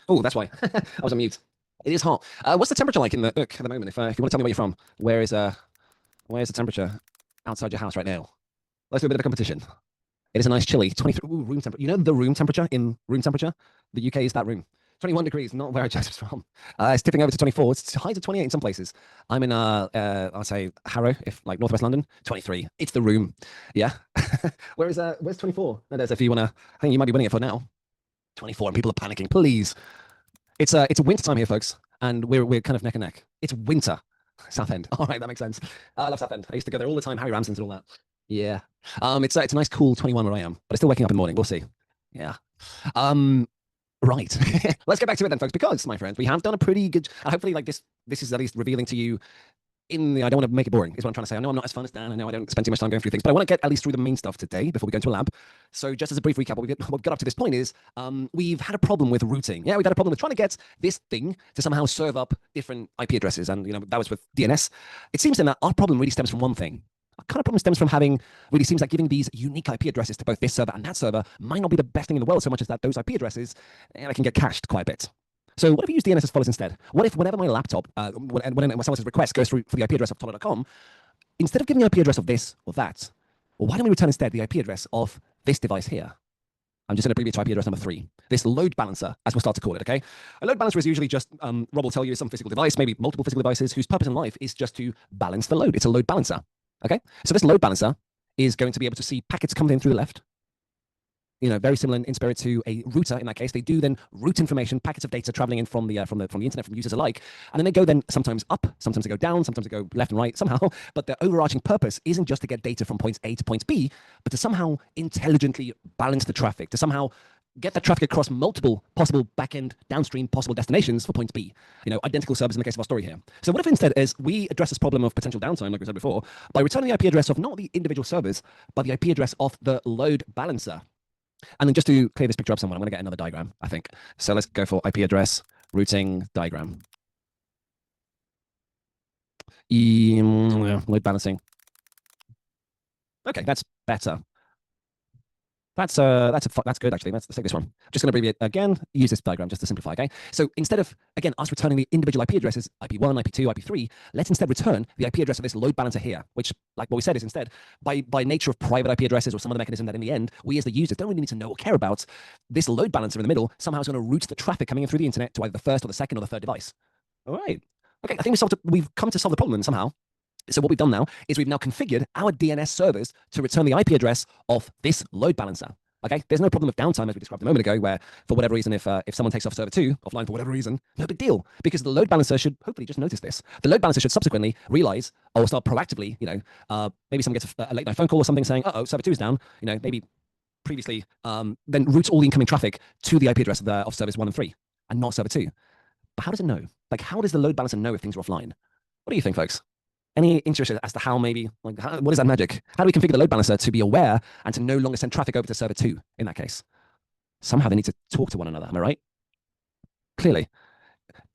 Oh, that's why. I was on mute. It is hot. What's the temperature like in the Urk at the moment? If you want to tell me where you're from, where's the temperature? outside your house right now. Let's do a bit of a competition. It is a nice chilly 23. Ooh, room temperature. You know the room temperature in room temperature? The UK is that room. 21 degrees, not where Joseph's from. It's tipping over to 24. It's high to 28 in some places. I'm in, I'll say Harrow, if like Northwest London, 23. It's the room. Yeah. where's 24? No, there's if you want to, I think you might be winning it for now. 24 and people are panicking. Please. It's a winter time here, folks. And we're kind of neck and neck. It's winter. Southend. All right, that makes sense. I love Southend. I used to go there all the time. Harry Ramsden's and all that. Yeah. It's a nice cool 21 where I am, but it's still waking up in the morning. We'll see. Yeah. Right. Let's get back to it then, folks, because, my friends, we have done a pretty good, hopefully, like this is at least revealing to you in the, I don't want to make it boring, is what I'm trying to say. I know I'm not as fun as Dan. I know I don't spend too much time going through things, but I want to get at least through the main stuff today before we go into a lab. So just as a brief recap, what we've got up to this point is we've had a problem with routing. Yeah, we've had a problem with trying to get this thing to somehow serve up different IP addresses. And, that was with DNS. It seems then that our problem really stems from one thing. Our kind of problem stems from really seems like giving these unique IP addresses to both this server and that server might not be the best thing in the world so much as that those IP addresses they can get cached quite a bit. So what if we use DNS as follows instead? What if whenever my laptop, when someone's request goes through for the IP address of Toddler.com, instead of giving the IP address of this or that, well, why don't we return instead the IP address of this device here? I'm just going to abbreviate to IP address number 3. This load balancer, as we'll start to call it, okay? A load balancer is usually just, Rob will tell you, some physical device, maybe multiple physical devices, whose purpose in life is just to balance the load. It's a load balancer, okay? So this load balancer is going to be able to see packets coming in through the left. Very similar in spirit to a router in that case. They do then route information, packets of data traveling in from the internet, from users alike. And then they go then sometimes up, sometimes they go down, sometimes they go left and right somehow. But their overarching purpose isn't just to get data from point A to point B, but to somehow intelligently balance the traffic, to somehow get that traffic across multiple possible back-end, downstream possible destinations for point B. Identical servers in the case of our story here. So what if instead is we address this problem of potential downtime, like we said before, by returning the IP address of not the individual servers, but the IP address of the load balancer. And then just to clear this picture up somewhat, I'm going to get another diagram, I think. So let's go for IP address routing diagram. Load balancing. Okay, that's better. That's good actually. Let's take this one. Just going to abbreviate again. Use this diagram just to simplify. Okay. So instead of again us returning the individual IP addresses, IP1, IP2, IP3, let's instead return the IP address of this load balancer here, which, like what we said, is instead by nature of private IP addresses or some other mechanism that in the end we as the users don't really need to know or care about. This load balancer in the middle somehow is going to route the traffic coming in through the internet to either the first or the second or the third device. All right. Okay. I think we've come to solve the problem somehow. So what we've done now is we've now configured our DNS servers to return the IP address of this load balancer. Okay, there's no problem with downtime as we described a moment ago, where for whatever reason, if someone takes off server 2 offline for whatever reason, no big deal, because the load balancer should hopefully just notice this. The load balancer should subsequently realize or start proactively, maybe someone gets a late night phone call or something saying, uh-oh, server 2 is down, maybe previously, then routes all the incoming traffic to the IP address of service 1 and 3 and not server 2. But how does it know? Like, how does the load balancer know if things are offline? What do you think, folks? Any interest as to how maybe, what is that magic? How do we configure the load balancer to be aware and to no longer send traffic over to server 2 in that case? Somehow they need to talk to one another, am I right? Clearly.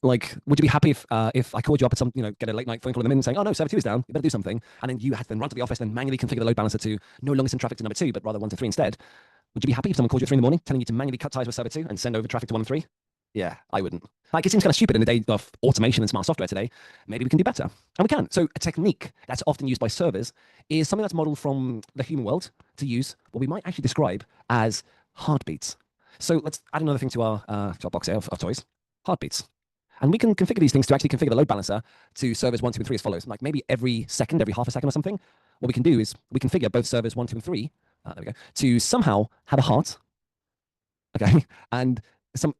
Like, would you be happy if I called you up at some, get a late night phone call in the middle saying, oh no, server 2 is down, you better do something. And then you had to then run to the office and manually configure the load balancer to no longer send traffic to number 2, but rather 1 to 3 instead. Would you be happy if someone called you at 3 in the morning telling you to manually cut ties with server 2 and send over traffic to 1 and 3? Yeah, I wouldn't. Like, it seems kind of stupid in the day of automation and smart software today. Maybe we can do better. And we can. So a technique that's often used by servers is something that's modeled from the human world to use what we might actually describe as heartbeats. So let's add another thing to our box here of toys, heartbeats. And we can configure these things to actually configure the load balancer to servers 1, 2, and 3 as follows. Like maybe every second, every half a second or something, what we can do is we configure both servers 1, 2, and 3, there we go, to somehow have a heart, okay, and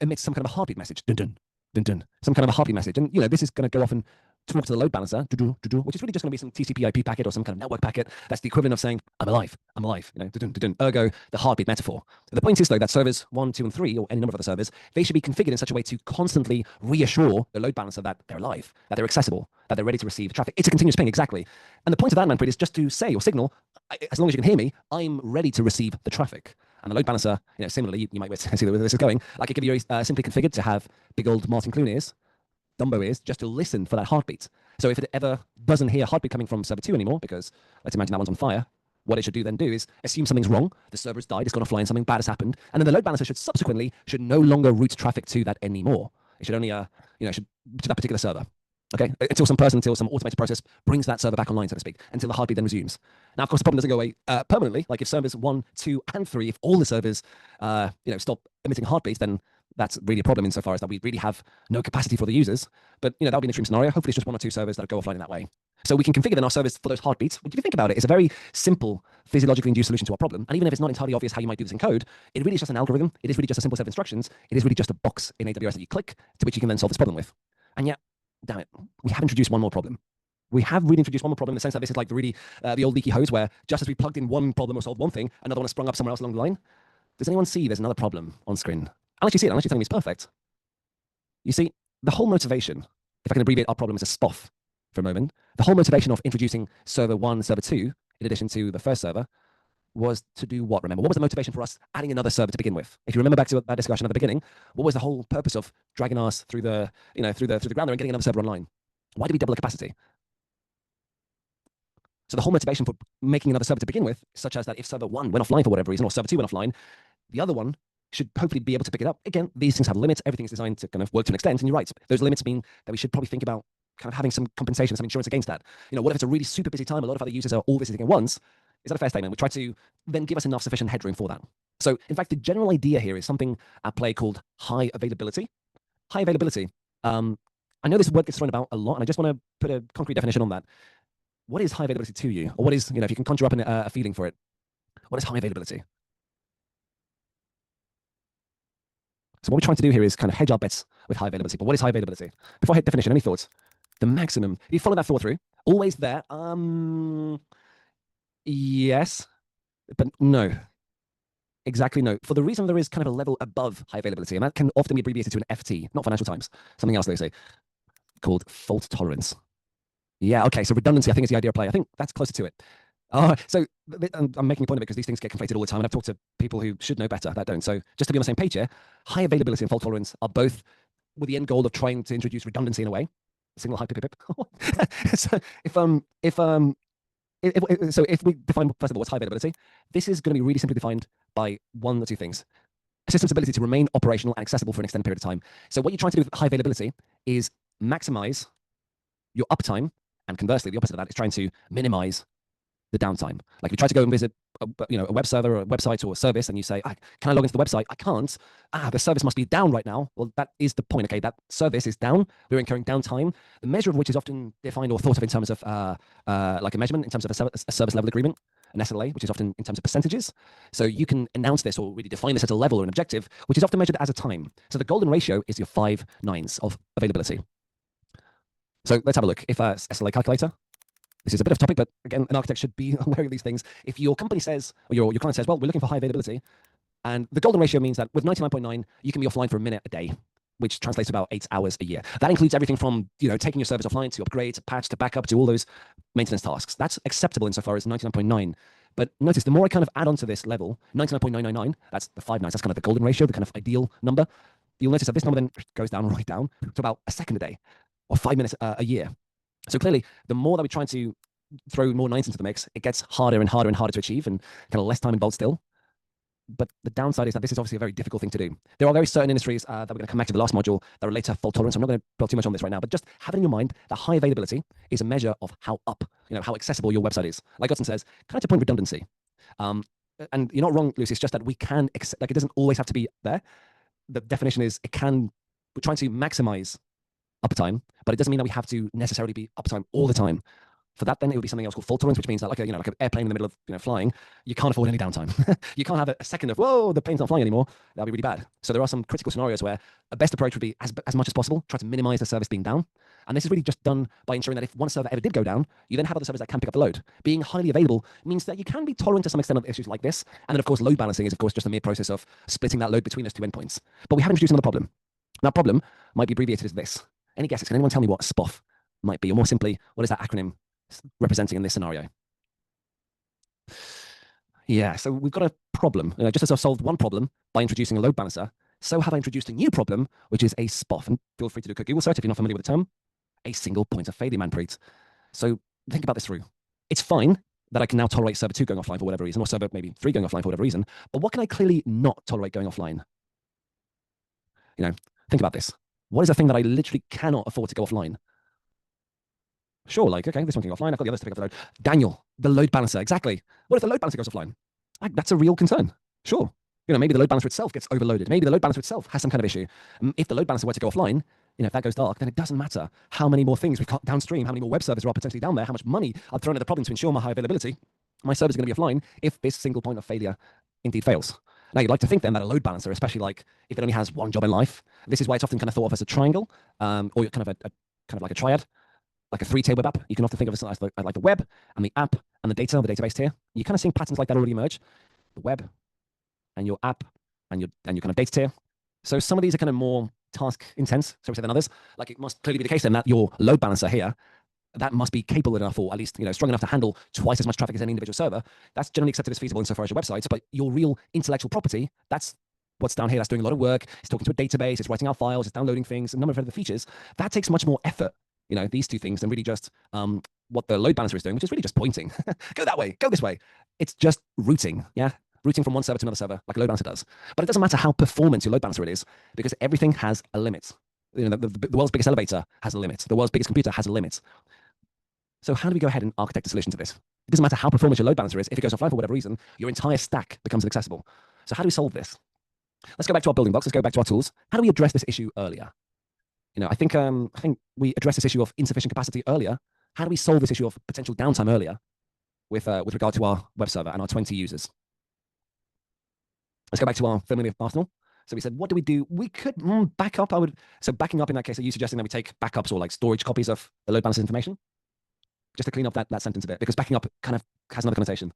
emits some kind of a heartbeat message, dun dun dun dun, some kind of a heartbeat message, and this is going to go off and talk to the load balancer, which is really just going to be some TCP/IP packet or some kind of network packet that's the equivalent of saying I'm alive, dun dun dun. Ergo the heartbeat metaphor. The point is though that servers 1, 2, and 3, or any number of other servers, they should be configured in such a way to constantly reassure the load balancer that they're alive, that they're accessible, that they're ready to receive traffic. It's a continuous ping, exactly. And the point of that, Manfred, is just to say or signal, as long as you can hear me, I'm ready to receive the traffic. And the load balancer, similarly, you might see where this is going. Like it could be very simply configured to have big old Martin Clune ears, Dumbo ears, just to listen for that heartbeat. So if it ever doesn't hear heartbeat coming from server 2 anymore, because let's imagine that one's on fire, what it should do is assume something's wrong, the server has died, it's gone offline, something bad has happened, and then the load balancer should no longer route traffic to that anymore. It should only, to that particular server. Okay, until some automated process brings that server back online, so to speak, until the heartbeat then resumes. Now, of course, the problem doesn't go away permanently. Like if servers 1, 2, and 3, if all the servers, stop emitting heartbeats, then that's really a problem insofar as that we really have no capacity for the users. But that would be an extreme scenario. Hopefully, it's just 1 or 2 servers that go offline in that way. So we can configure then our servers for those heartbeats, which if you think about it, is a very simple physiologically induced solution to our problem. And even if it's not entirely obvious how you might do this in code, it really is just an algorithm. It is really just a simple set of instructions. It is really just a box in AWS that you click to which you can then solve this problem with. And yet, damn it, we have introduced one more problem. We have really introduced one more problem in the sense that this is like the old leaky hose where just as we plugged in one problem or solved one thing, another one has sprung up somewhere else along the line. Does anyone see there's another problem on screen? Unless you see it, unless you're telling me it's perfect. You see, the whole motivation, if I can abbreviate our problem as a SPOF for a moment, the whole motivation of introducing server 1, server 2, in addition to the first server, was to do what, remember? What was the motivation for us adding another server to begin with? If you remember back to that discussion at the beginning, what was the whole purpose of dragging us through the ground there and getting another server online? Why did we double the capacity? So the whole motivation for making another server to begin with, such as that if server 1 went offline for whatever reason, or server 2 went offline, the other one should hopefully be able to pick it up. Again, these things have limits. Everything is designed to kind of work to an extent, and you're right. Those limits mean that we should probably think about kind of having some compensation, some insurance against that. What if it's a really super busy time? A lot of other users are all visiting at once. Is that a fair statement? We try to then give us enough sufficient headroom for that. So, in fact, the general idea here is something at play called high availability. High availability. I know this word gets thrown about a lot, and I just want to put a concrete definition on that. What is high availability to you? Or what is, if you can conjure up a feeling for it, what is high availability? So what we're trying to do here is kind of hedge our bets with high availability. But what is high availability? Before I hit definition, any thoughts? The maximum. You follow that thought through. Always there. Yes, but no. Exactly no. For the reason there is kind of a level above high availability, and that can often be abbreviated to an FT, not Financial Times. Something else they say, called fault tolerance. Yeah, okay, so redundancy, I think is the idea of play. I think that's closer to it. So I'm making a point of it because these things get conflated all the time, and I've talked to people who should know better that don't. So just to be on the same page here, high availability and fault tolerance are both with the end goal of trying to introduce redundancy in a way. Signal high pip pip. So if we define first of all what's high availability, this is going to be really simply defined by one or two things. A system's ability to remain operational and accessible for an extended period of time. So what you're trying to do with high availability is maximize your uptime, and conversely, the opposite of that is trying to minimize the downtime. Like if you try to go and visit a web server or a website or a service and you say, can I log into the website? I can't. The service must be down right now. Well, that is the point. Okay, that service is down. We're incurring downtime. The measure of which is often defined or thought of in terms of like a measurement in terms of a service level agreement, an SLA, which is often in terms of percentages. So you can announce this or really define this at a level or an objective, which is often measured as a time. So the golden ratio is your 5 nines of availability. So let's have a look. If SLA calculator, this is a bit of a topic, but again, an architect should be aware of these things. If your company says, or your client says, well, we're looking for high availability, and the golden ratio means that with 99.9, you can be offline for a minute a day, which translates to about 8 hours a year. That includes everything from, taking your service offline to upgrade, to patch, to backup, to all those maintenance tasks. That's acceptable insofar as 99.9. But notice, the more I kind of add on to this level, 99.999, that's the 5 nines, that's kind of the golden ratio, the kind of ideal number. You'll notice that this number then goes down right down to about a second a day, or 5 minutes a year. So clearly, the more that we try to throw more nines into the mix, it gets harder and harder and harder to achieve and kind of less time involved still. But the downside is that this is obviously a very difficult thing to do. There are very certain industries that we're going to come back to the last module that relate to fault tolerance. I'm not going to dwell too much on this right now, but just have it in your mind that high availability is a measure of how how accessible your website is. Like Godson says, kind of to point redundancy. And you're not wrong, Lucy, it's just that we can, it doesn't always have to be there. The definition is we're trying to maximize uptime, but it doesn't mean that we have to necessarily be uptime all the time. For that, then it would be something else called fault tolerance, which means that like an airplane in the middle of flying, you can't afford any downtime. You can't have a second of, whoa, the plane's not flying anymore. That'd be really bad. So there are some critical scenarios where a best approach would be as much as possible, try to minimize the service being down. And this is really just done by ensuring that if one server ever did go down, you then have other servers that can pick up the load. Being highly available means that you can be tolerant to some extent of issues like this. And then, of course, load balancing is, of course, just a mere process of splitting that load between those two endpoints. But we have introduced another problem. That problem might be abbreviated as this. Any guesses? Can anyone tell me what SPOF might be? Or more simply, what is that acronym representing in this scenario? Yeah, so we've got a problem. Just as I've solved one problem by introducing a load balancer, so have I introduced a new problem, which is a SPOF. And feel free to do a quick Google search if you're not familiar with the term. A single point of failure, Manpreet. So think about this through. It's fine that I can now tolerate server 2 going offline for whatever reason, or server maybe 3 going offline for whatever reason, but what can I clearly not tolerate going offline? Think about this. What is a thing that I literally cannot afford to go offline? Sure, like, okay, this one can go offline. I've got the others to pick up the load. Daniel, the load balancer, exactly. What if the load balancer goes offline? Like, that's a real concern. Sure. Maybe the load balancer itself gets overloaded. Maybe the load balancer itself has some kind of issue. If the load balancer were to go offline, if that goes dark, then it doesn't matter how many more things we've got downstream, how many more web servers are potentially down there, how much money I've thrown at the problem to ensure my high availability. My server's going to be offline if this single point of failure indeed fails. Now, you'd like to think then that a load balancer, especially like if it only has one job in life, this is why it's often kind of thought of as a triangle, or kind of like a triad, like a three-tier web app. You can often think of it as like the web and the app and the data, the database tier. You're kind of seeing patterns like that already emerge. The web and your app and your kind of data tier. So some of these are kind of more task intense, so we say, than others. Like it must clearly be the case then that your load balancer here, that must be capable enough, or at least strong enough to handle twice as much traffic as any individual server. That's generally accepted as feasible insofar as your websites, but your real intellectual property, that's what's down here. That's doing a lot of work. It's talking to a database. It's writing out files. It's downloading things. A number of other features. That takes much more effort. These two things than really just what the load balancer is doing, which is really just pointing. Go that way. Go this way. It's just routing. Yeah. Routing from one server to another server, like a load balancer does. But it doesn't matter how performant your load balancer it is, because everything has a limit. The world's biggest elevator has a limit. The world's biggest computer has a limit. So how do we go ahead and architect a solution to this? It doesn't matter how performant your load balancer is. If it goes offline for whatever reason, your entire stack becomes inaccessible. So how do we solve this? Let's go back to our building blocks. Let's go back to our tools. How do we address this issue earlier? I think we addressed this issue of insufficient capacity earlier. How do we solve this issue of potential downtime earlier with regard to our web server and our 20 users? Let's go back to our familiar arsenal. So we said, what do we do? We could back up. So backing up in that case, are you suggesting that we take backups or like storage copies of the load balancer's information? Just to clean up that sentence a bit, because backing up kind of has another connotation. Do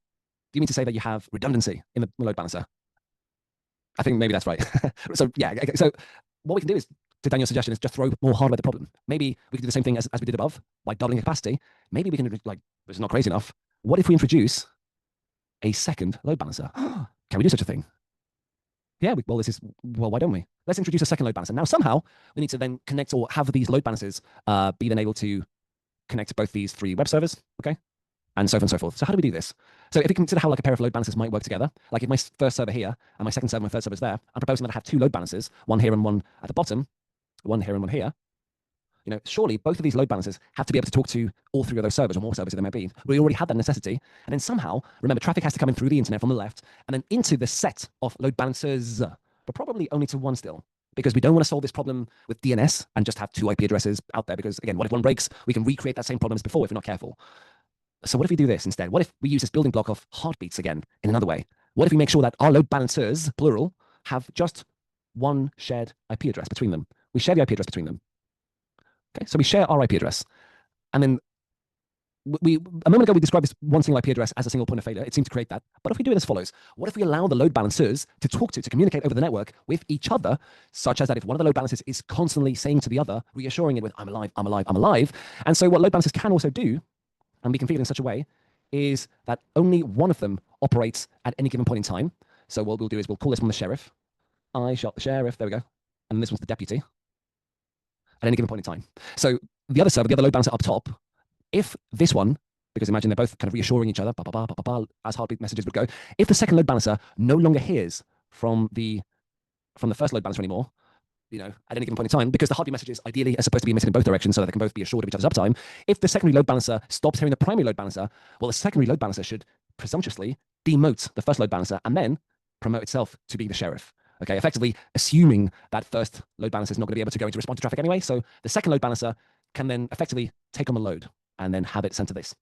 you mean to say that you have redundancy in the load balancer? I think maybe that's right. So yeah, so what we can do is, to Daniel's suggestion, is just throw more hardware at the problem. Maybe we can do the same thing as we did above by doubling the capacity. Maybe we can, like, it's not crazy enough. What if we introduce a second load balancer? Can we do such a thing? Yeah, well, why don't we? Let's introduce a second load balancer. Now, somehow, we need to then connect or have these load balancers be then able to connect to both these three web servers, okay? And so on and so forth. So how do we do this? So if you consider how like a pair of load balancers might work together, like if my first server here and my second server, my third server is there, I'm proposing that I have two load balancers, one here and one at the bottom, one here and one here. Surely both of these load balancers have to be able to talk to all three of those servers or more servers that there may be. We already have that necessity. And then somehow, remember, traffic has to come in through the internet from the left and then into the set of load balancers, but probably only to one still, because we don't want to solve this problem with DNS and just have two IP addresses out there, because again, what if one breaks? We can recreate that same problem as before if we're not careful. So what if we do this instead? What if we use this building block of heartbeats again in another way? What if we make sure that our load balancers, plural, have just one shared IP address between them? We share the IP address between them. Okay, so we share our IP address. And then a moment ago, we described this one single IP address as a single point of failure. It seemed to create that. But if we do it as follows, what if we allow the load balancers to communicate over the network with each other, such as that if one of the load balancers is constantly saying to the other, reassuring it with, I'm alive, I'm alive, I'm alive. And so what load balancers can also do, and be configured in such a way, is that only one of them operates at any given point in time. So what we'll do is we'll call this one the sheriff. I shot the sheriff, there we go. And this one's the deputy at any given point in time. So the other server, the other load balancer up top, if this one, because imagine they're both kind of reassuring each other, as heartbeat messages would go, if the second load balancer no longer hears from the first load balancer anymore, at any given point in time, because the heartbeat messages ideally are supposed to be emitted in both directions so that they can both be assured of each other's uptime. If the secondary load balancer stops hearing the primary load balancer, well, the secondary load balancer should presumptuously demote the first load balancer and then promote itself to be the sheriff. Okay, effectively assuming that first load balancer is not going to be able to go into response to traffic anyway. So the second load balancer can then effectively take on the load and then have it sent to this.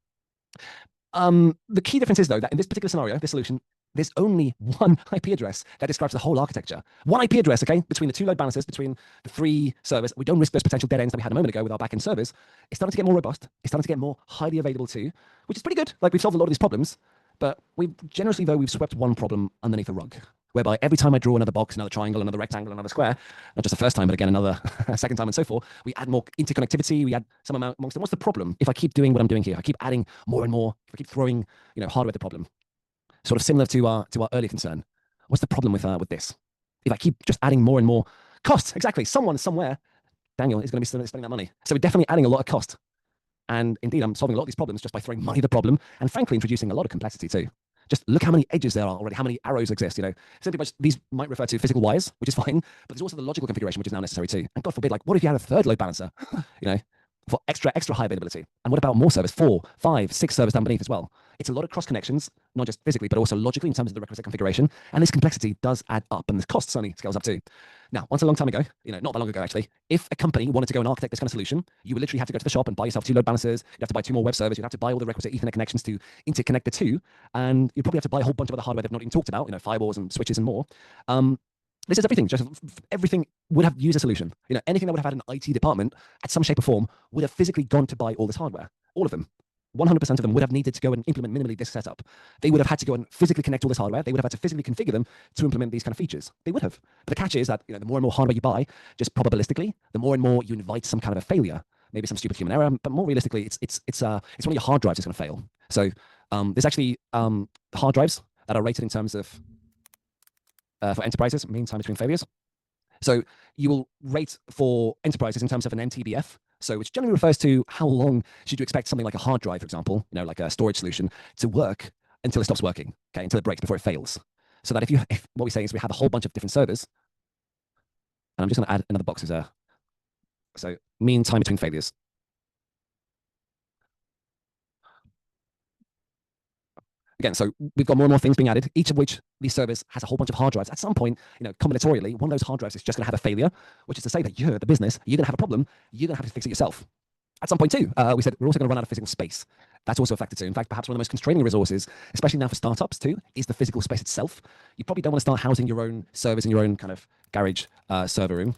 The key difference is, though, that in this particular scenario, this solution, there's only one IP address that describes the whole architecture. One IP address, okay, between the two load balancers, between the three servers. We don't risk those potential dead ends that we had a moment ago with our backend servers. It's starting to get more robust. It's starting to get more highly available too, which is pretty good. Like, we've solved a lot of these problems, but we've swept one problem underneath the rug, whereby every time I draw another box, another triangle, another rectangle, another square, not just the first time, but again, another second time and so forth, we add more interconnectivity, we add some amount amongst them. What's the problem if I keep doing what I'm doing here? I keep adding more and more, if I keep throwing, hardware at the problem. Sort of similar to our earlier concern. What's the problem with this? If I keep just adding more and more cost, exactly, someone, somewhere, Daniel is going to be spending that money. So we're definitely adding a lot of cost. And indeed, I'm solving a lot of these problems just by throwing money at the problem and frankly, introducing a lot of complexity too. Just look how many edges there are already, how many arrows exist, Simply by these might refer to physical wires, which is fine, but there's also the logical configuration, which is now necessary too. And God forbid, like, what if you had a third load balancer? for extra high availability. And what about more servers? 4, 5, 6 servers down beneath as well. It's a lot of cross connections, not just physically, but also logically in terms of the requisite configuration. And this complexity does add up, and the cost certainly scales up too. Now, once a long time ago, not that long ago actually, if a company wanted to go and architect this kind of solution, you would literally have to go to the shop and buy yourself 2 load balancers. You'd have to buy 2 more web servers. You'd have to buy all the requisite Ethernet connections to interconnect the 2. And you'd probably have to buy a whole bunch of other hardware they've not even talked about, firewalls and switches and more. This is everything. Just everything would have used a solution. Anything that would have had an IT department at some shape or form would have physically gone to buy all this hardware. All of them. 100% of them would have needed to go and implement minimally this setup. They would have had to go and physically connect all this hardware. They would have had to physically configure them to implement these kind of features. They would have. But the catch is that the more and more hardware you buy, just probabilistically, the more and more you invite some kind of a failure, maybe some stupid human error. But more realistically, it's one of your hard drives that's going to fail. So there's actually hard drives that are rated in terms of for enterprises, mean time between failures. So you will rate for enterprises in terms of an MTBF, so which generally refers to how long should you expect something like a hard drive, for example, like a storage solution, to work until it stops working, okay, until it breaks, before it fails. So that if what we're saying is we have a whole bunch of different servers, and I'm just going to add another box as a, so mean time between failures. Again, so we've got more and more things being added, each of which these servers has a whole bunch of hard drives. At some point, combinatorially, one of those hard drives is just going to have a failure, which is to say that you're the business, you're going to have a problem, you're going to have to fix it yourself. At some point too, we said we're also going to run out of physical space. That's also a factor too. In fact, perhaps one of the most constraining resources, especially now for startups too, is the physical space itself. You probably don't want to start housing your own servers in your own kind of garage server room,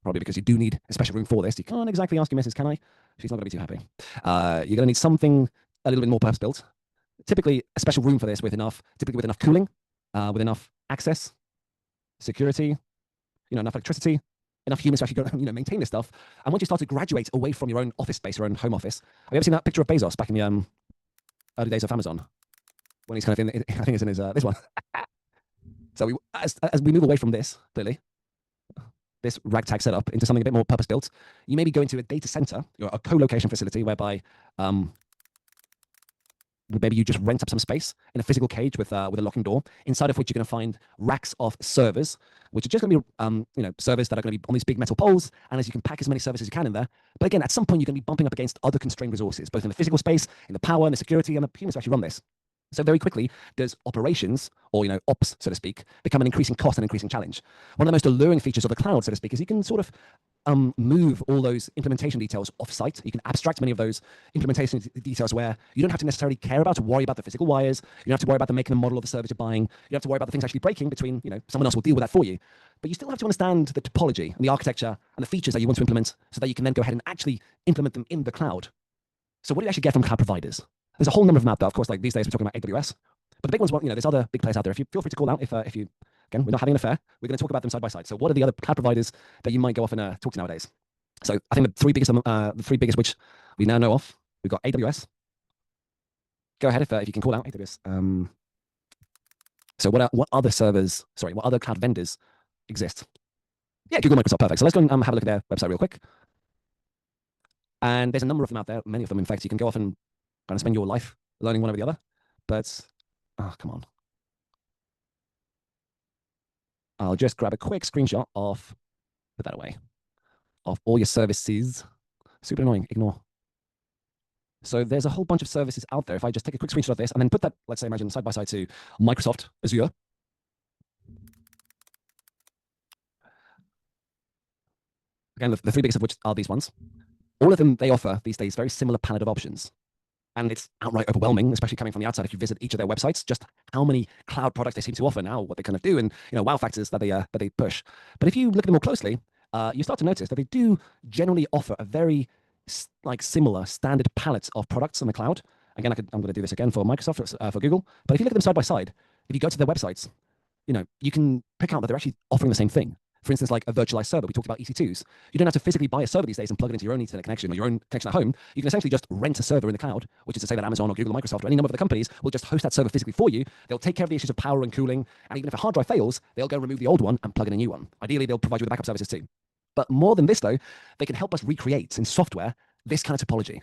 probably because you do need a special room for this. You can't exactly ask your missus, can I? She's not going to be too happy. You're going to need something a little bit more purpose-built. Typically, a special room for this with enough cooling, with enough access, security, enough electricity, enough humans to actually go, maintain this stuff. And once you start to graduate away from your own office space, your own home office, have you ever seen that picture of Bezos back in the early days of Amazon, when he's kind of I think it's in his this one. So as we move away from this, clearly, this ragtag setup into something a bit more purpose-built, you maybe go into a data center or a co-location facility whereby maybe you just rent up some space in a physical cage with a locking door, inside of which you're going to find racks of servers, which are just going to be, servers that are going to be on these big metal poles. And as you can pack as many servers as you can in there. But again, at some point, you're going to be bumping up against other constrained resources, both in the physical space, in the power, and the security, and the humans to actually run this. So very quickly, does operations, or ops, so to speak, become an increasing cost and increasing challenge. One of the most alluring features of the cloud, so to speak, is you can sort of move all those implementation details off-site. You can abstract many of those implementation details where you don't have to necessarily care about or worry about the physical wires. You don't have to worry about the make and model of the service you're buying. You don't have to worry about the things actually breaking between, someone else will deal with that for you. But you still have to understand the topology and the architecture and the features that you want to implement so that you can then go ahead and actually implement them in the cloud. So what do you actually get from cloud providers? There's a whole number of them out there. Of course, like these days we're talking about AWS. But the big ones, there's other big players out there. If you feel free to call out if you, again, we're not having an affair. We're going to talk about them side by side. So what are the other cloud providers that you might go off and talk to nowadays? So I think the three biggest which we now know of, we've got AWS. Go ahead if you can call out AWS. So what other servers, what other cloud vendors exist? Yeah, Google, Microsoft, perfect. So let's go and have a look at their website real quick. And there's a number of them out there, many of them, in fact, you can go off and kind of spend your life learning one over the other. But, oh, come on. I'll just grab a quick screenshot of, put that away, of all your services. Super annoying, ignore. So there's a whole bunch of services out there. If I just take a quick screenshot of this and then put that, let's say, imagine side by side to Microsoft Azure. Again, the three biggest of which are these ones. All of them, they offer these days very similar palette of options. And it's outright overwhelming, especially coming from the outside. If you visit each of their websites, just how many cloud products they seem to offer now, what they kind of do, and wow factors that they push. But if you look at them more closely, you start to notice that they do generally offer a very similar standard palette of products in the cloud. Again, I'm going to do this again for Microsoft, for Google. But if you look at them side by side, if you go to their websites, you can pick out that they're actually offering the same thing. For instance, like a virtualized server. We talked about EC2s. You don't have to physically buy a server these days and plug it into your own Ethernet connection or your own connection at home. You can essentially just rent a server in the cloud, which is to say that Amazon or Google or Microsoft or any number of the companies will just host that server physically for you. They'll take care of the issues of power and cooling. And even if a hard drive fails, they'll go remove the old one and plug in a new one. Ideally, they'll provide you with backup services too. But more than this, though, they can help us recreate in software this kind of topology.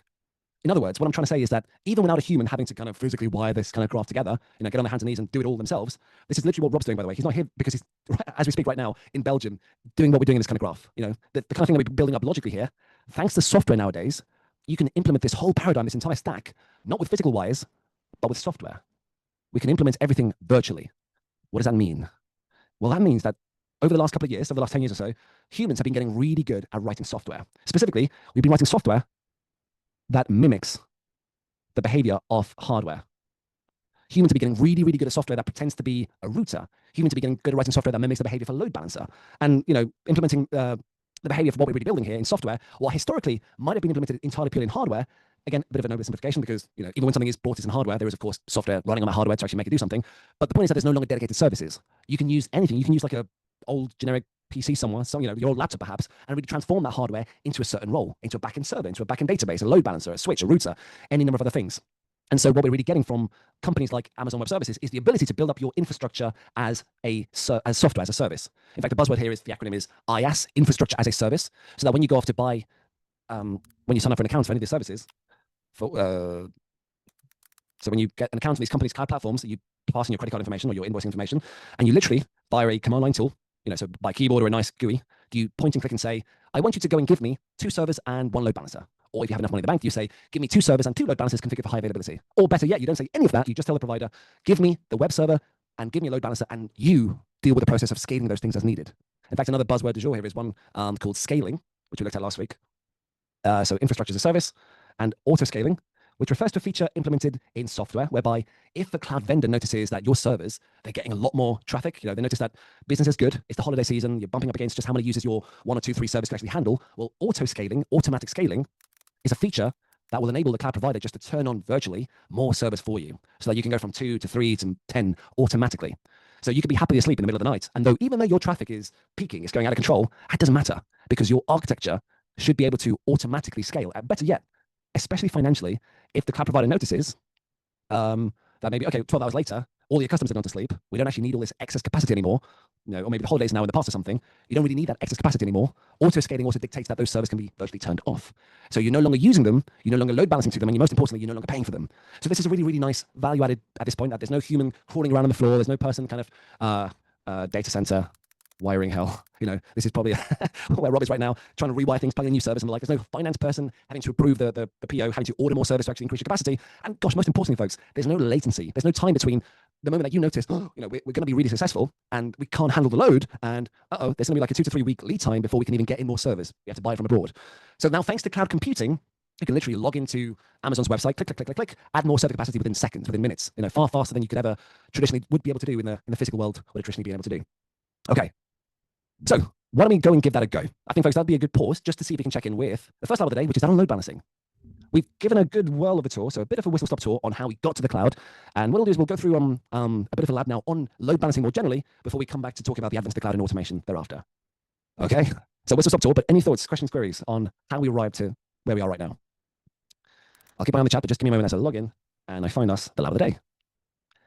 In other words, what I'm trying to say is that even without a human having to kind of physically wire this kind of graph together, get on their hands and knees and do it all themselves, this is literally what Rob's doing, by the way. He's not here because he's, as we speak right now, in Belgium, doing what we're doing in this kind of graph. The kind of thing that we're building up logically here, thanks to software nowadays, you can implement this whole paradigm, this entire stack, not with physical wires, but with software. We can implement everything virtually. What does that mean? Well, that means that over the last couple of years, over the last 10 years or so, humans have been getting really good at writing software. Specifically, we've been writing software that mimics the behavior of hardware. Humans are getting really, really good at software that pretends to be a router. Humans are getting good at writing software that mimics the behavior of a load balancer. And, implementing the behavior of what we're really building here in software, while historically might have been implemented entirely purely in hardware, again, a bit of an oversimplification because, even when something is brought as in hardware, there is, of course, software running on that hardware to actually make it do something. But the point is that there's no longer dedicated services. You can use anything. You can use like a old generic PC somewhere, your old laptop perhaps, and really transform that hardware into a certain role, into a backend server, into a backend database, a load balancer, a switch, a router, any number of other things. And so what we're really getting from companies like Amazon Web Services is the ability to build up your infrastructure as software, as a service. In fact, the buzzword here is, the acronym is IaaS, infrastructure as a service, so that when you go off to buy, when you sign up for an account for any of these services, so when you get an account on these companies' cloud platforms, you pass in your credit card information or your invoicing information, and you literally, via a command line tool, so by keyboard or a nice GUI, you point and click and say, I want you to go and give me 2 servers and 1 load balancer. Or if you have enough money in the bank, you say, give me 2 servers and 2 load balancers configured for high availability. Or better yet, you don't say any of that. You just tell the provider, give me the web server and give me a load balancer, and you deal with the process of scaling those things as needed. In fact, another buzzword du jour here is one called scaling, which we looked at last week. So infrastructure as a service, and auto scaling, which refers to a feature implemented in software whereby if the cloud vendor notices that your servers, they're getting a lot more traffic, they notice that business is good, it's the holiday season, you're bumping up against just how many users your 1 or 2, 3 servers can actually handle. Well, auto scaling, automatic scaling, is a feature that will enable the cloud provider just to turn on virtually more servers for you, so that you can go from 2 to 3 to 10 automatically. So you could be happily asleep in the middle of the night, and even though your traffic is peaking, it's going out of control, that doesn't matter, because your architecture should be able to automatically scale. Better yet, especially financially, if the cloud provider notices that maybe, okay, 12 hours later, all your customers have gone to sleep, we don't actually need all this excess capacity anymore, or maybe the holidays now in the past or something, you don't really need that excess capacity anymore. Auto scaling also dictates that those servers can be virtually turned off. So you're no longer using them, you're no longer load balancing to them, and most importantly, you're no longer paying for them. So this is a really, really nice value added at this point, that there's no human crawling around on the floor, there's no person kind of data center wiring hell. This is probably where Rob is right now, trying to rewire things, plug in new servers and the like. There's no finance person having to approve the PO, having to order more servers to actually increase your capacity. And gosh, most importantly, folks, there's no latency. There's no time between the moment that you notice, we're going to be really successful and we can't handle the load, and there's going to be like a 2 to 3 week lead time before we can even get in more servers. We have to buy from abroad. So now, thanks to cloud computing, you can literally log into Amazon's website, click, click, click, click, click, add more server capacity within seconds, within minutes, far faster than you could ever traditionally would be able to do in the physical world, would have traditionally been able to do. Okay. So why don't we go and give that a go? I think, folks, that'd be a good pause just to see if we can check in with the first lab of the day, which is that on load balancing. We've given a good whirl of a tour, so a bit of a whistle-stop tour on how we got to the cloud. And what we'll do is we'll go through a bit of a lab now on load balancing more generally before we come back to talk about the advent of the cloud and automation thereafter. Okay, so whistle-stop tour, but any thoughts, questions, queries on how we arrived to where we are right now? I'll keep an eye on the chat, but just give me a moment as I log in and I find us the lab of the day.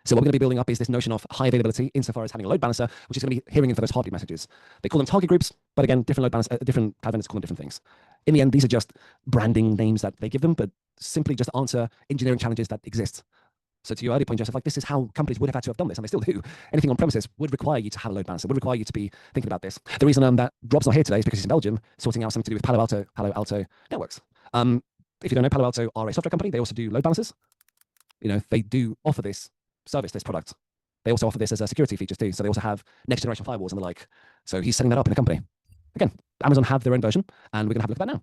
So what we're going to be building up is this notion of high availability insofar as having a load balancer, which is going to be hearing in for those heartbeat messages. They call them target groups, but again, different cloud vendors call them different things. In the end, these are just branding names that they give them, but simply just answer engineering challenges that exist. So to your earlier point, Joseph, this is how companies would have had to have done this, and they still do. Anything on premises would require you to have a load balancer, would require you to be thinking about this. The reason that Rob's not here today is because he's in Belgium, sorting out something to do with Palo Alto Networks. If you don't know, Palo Alto are a software company. They also do load balancers. They do offer this service, this product. They also offer this as a security features too. So they also have next generation firewalls and the like. So he's setting that up in a company. Again, Amazon have their own version, and we're going to have a look at that now.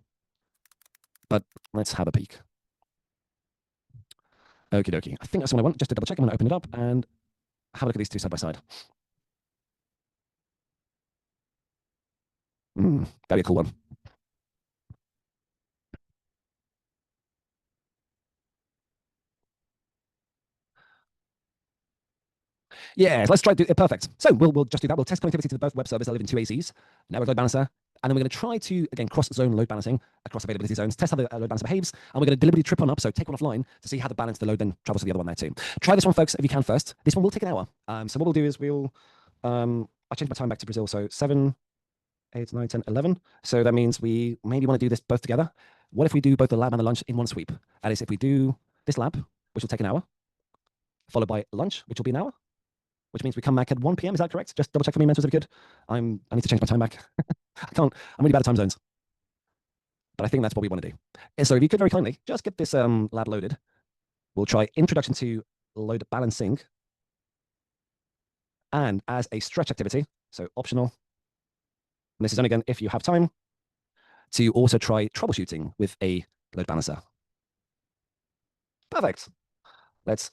But let's have a peek. Okie dokie. I think that's what I want. Just to double check, I'm going to open it up and have a look at these two side by side. That'd be a cool one. Yeah, let's try to do it. Perfect. So we'll just do that. We'll test connectivity to both web servers that live in 2 AZs, network load balancer, and then we're going to try to, again, cross-zone load balancing across availability zones, test how the load balancer behaves, and we're going to deliberately trip one up, so take one offline to see how the balance, the load then travels to the other one there too. Try this one, folks, if you can first. This one will take an hour. So what we'll do is I'll change my time back to Brazil, so 7, 8, 9, 10, 11. So that means we maybe want to do this both together. What if we do both the lab and the lunch in one sweep? That is, if we do this lab, which will take an hour, followed by lunch, which will be an hour, which means we come back at 1 p.m. Is that correct? Just double check for me, mentors, if you could. I need to change my time back. I'm really bad at time zones. but I think that's what we want to do. And so if you could very kindly just get this lab loaded, we'll try Introduction to Load Balancing. And as a stretch activity, so optional, and this is only again if you have time, to also try troubleshooting with a load balancer. Perfect. Let's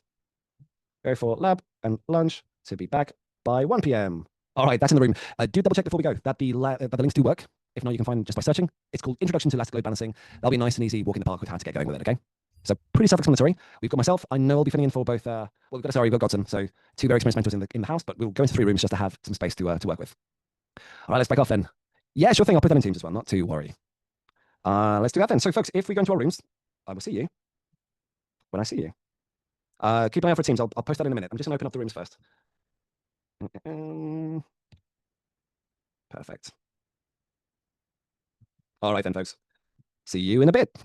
go for lab and lunch to be back by 1 p.m. All right, that's in the room. Do double check before we go that the links do work. If not, you can find just by searching. It's called Introduction to Elastic Load Balancing. That'll be nice and easy walk in the park with how to get going with it, okay? So pretty self-explanatory. We've got myself. I know I'll be filling in for both, well, we've got, sorry, we've got Godson. So 2 very experienced mentors in the house, but we'll go into 3 rooms just to have some space to work with. All right, let's break off then. Yeah, sure thing. I'll put that in Teams as well, not to worry. Let's do that then. So folks, if we go into our rooms, I will see you when I see you. Keep an eye out for Teams. I'll post that in a minute. I'm just going to open up the rooms first. Perfect. All right then, folks. See you in a bit.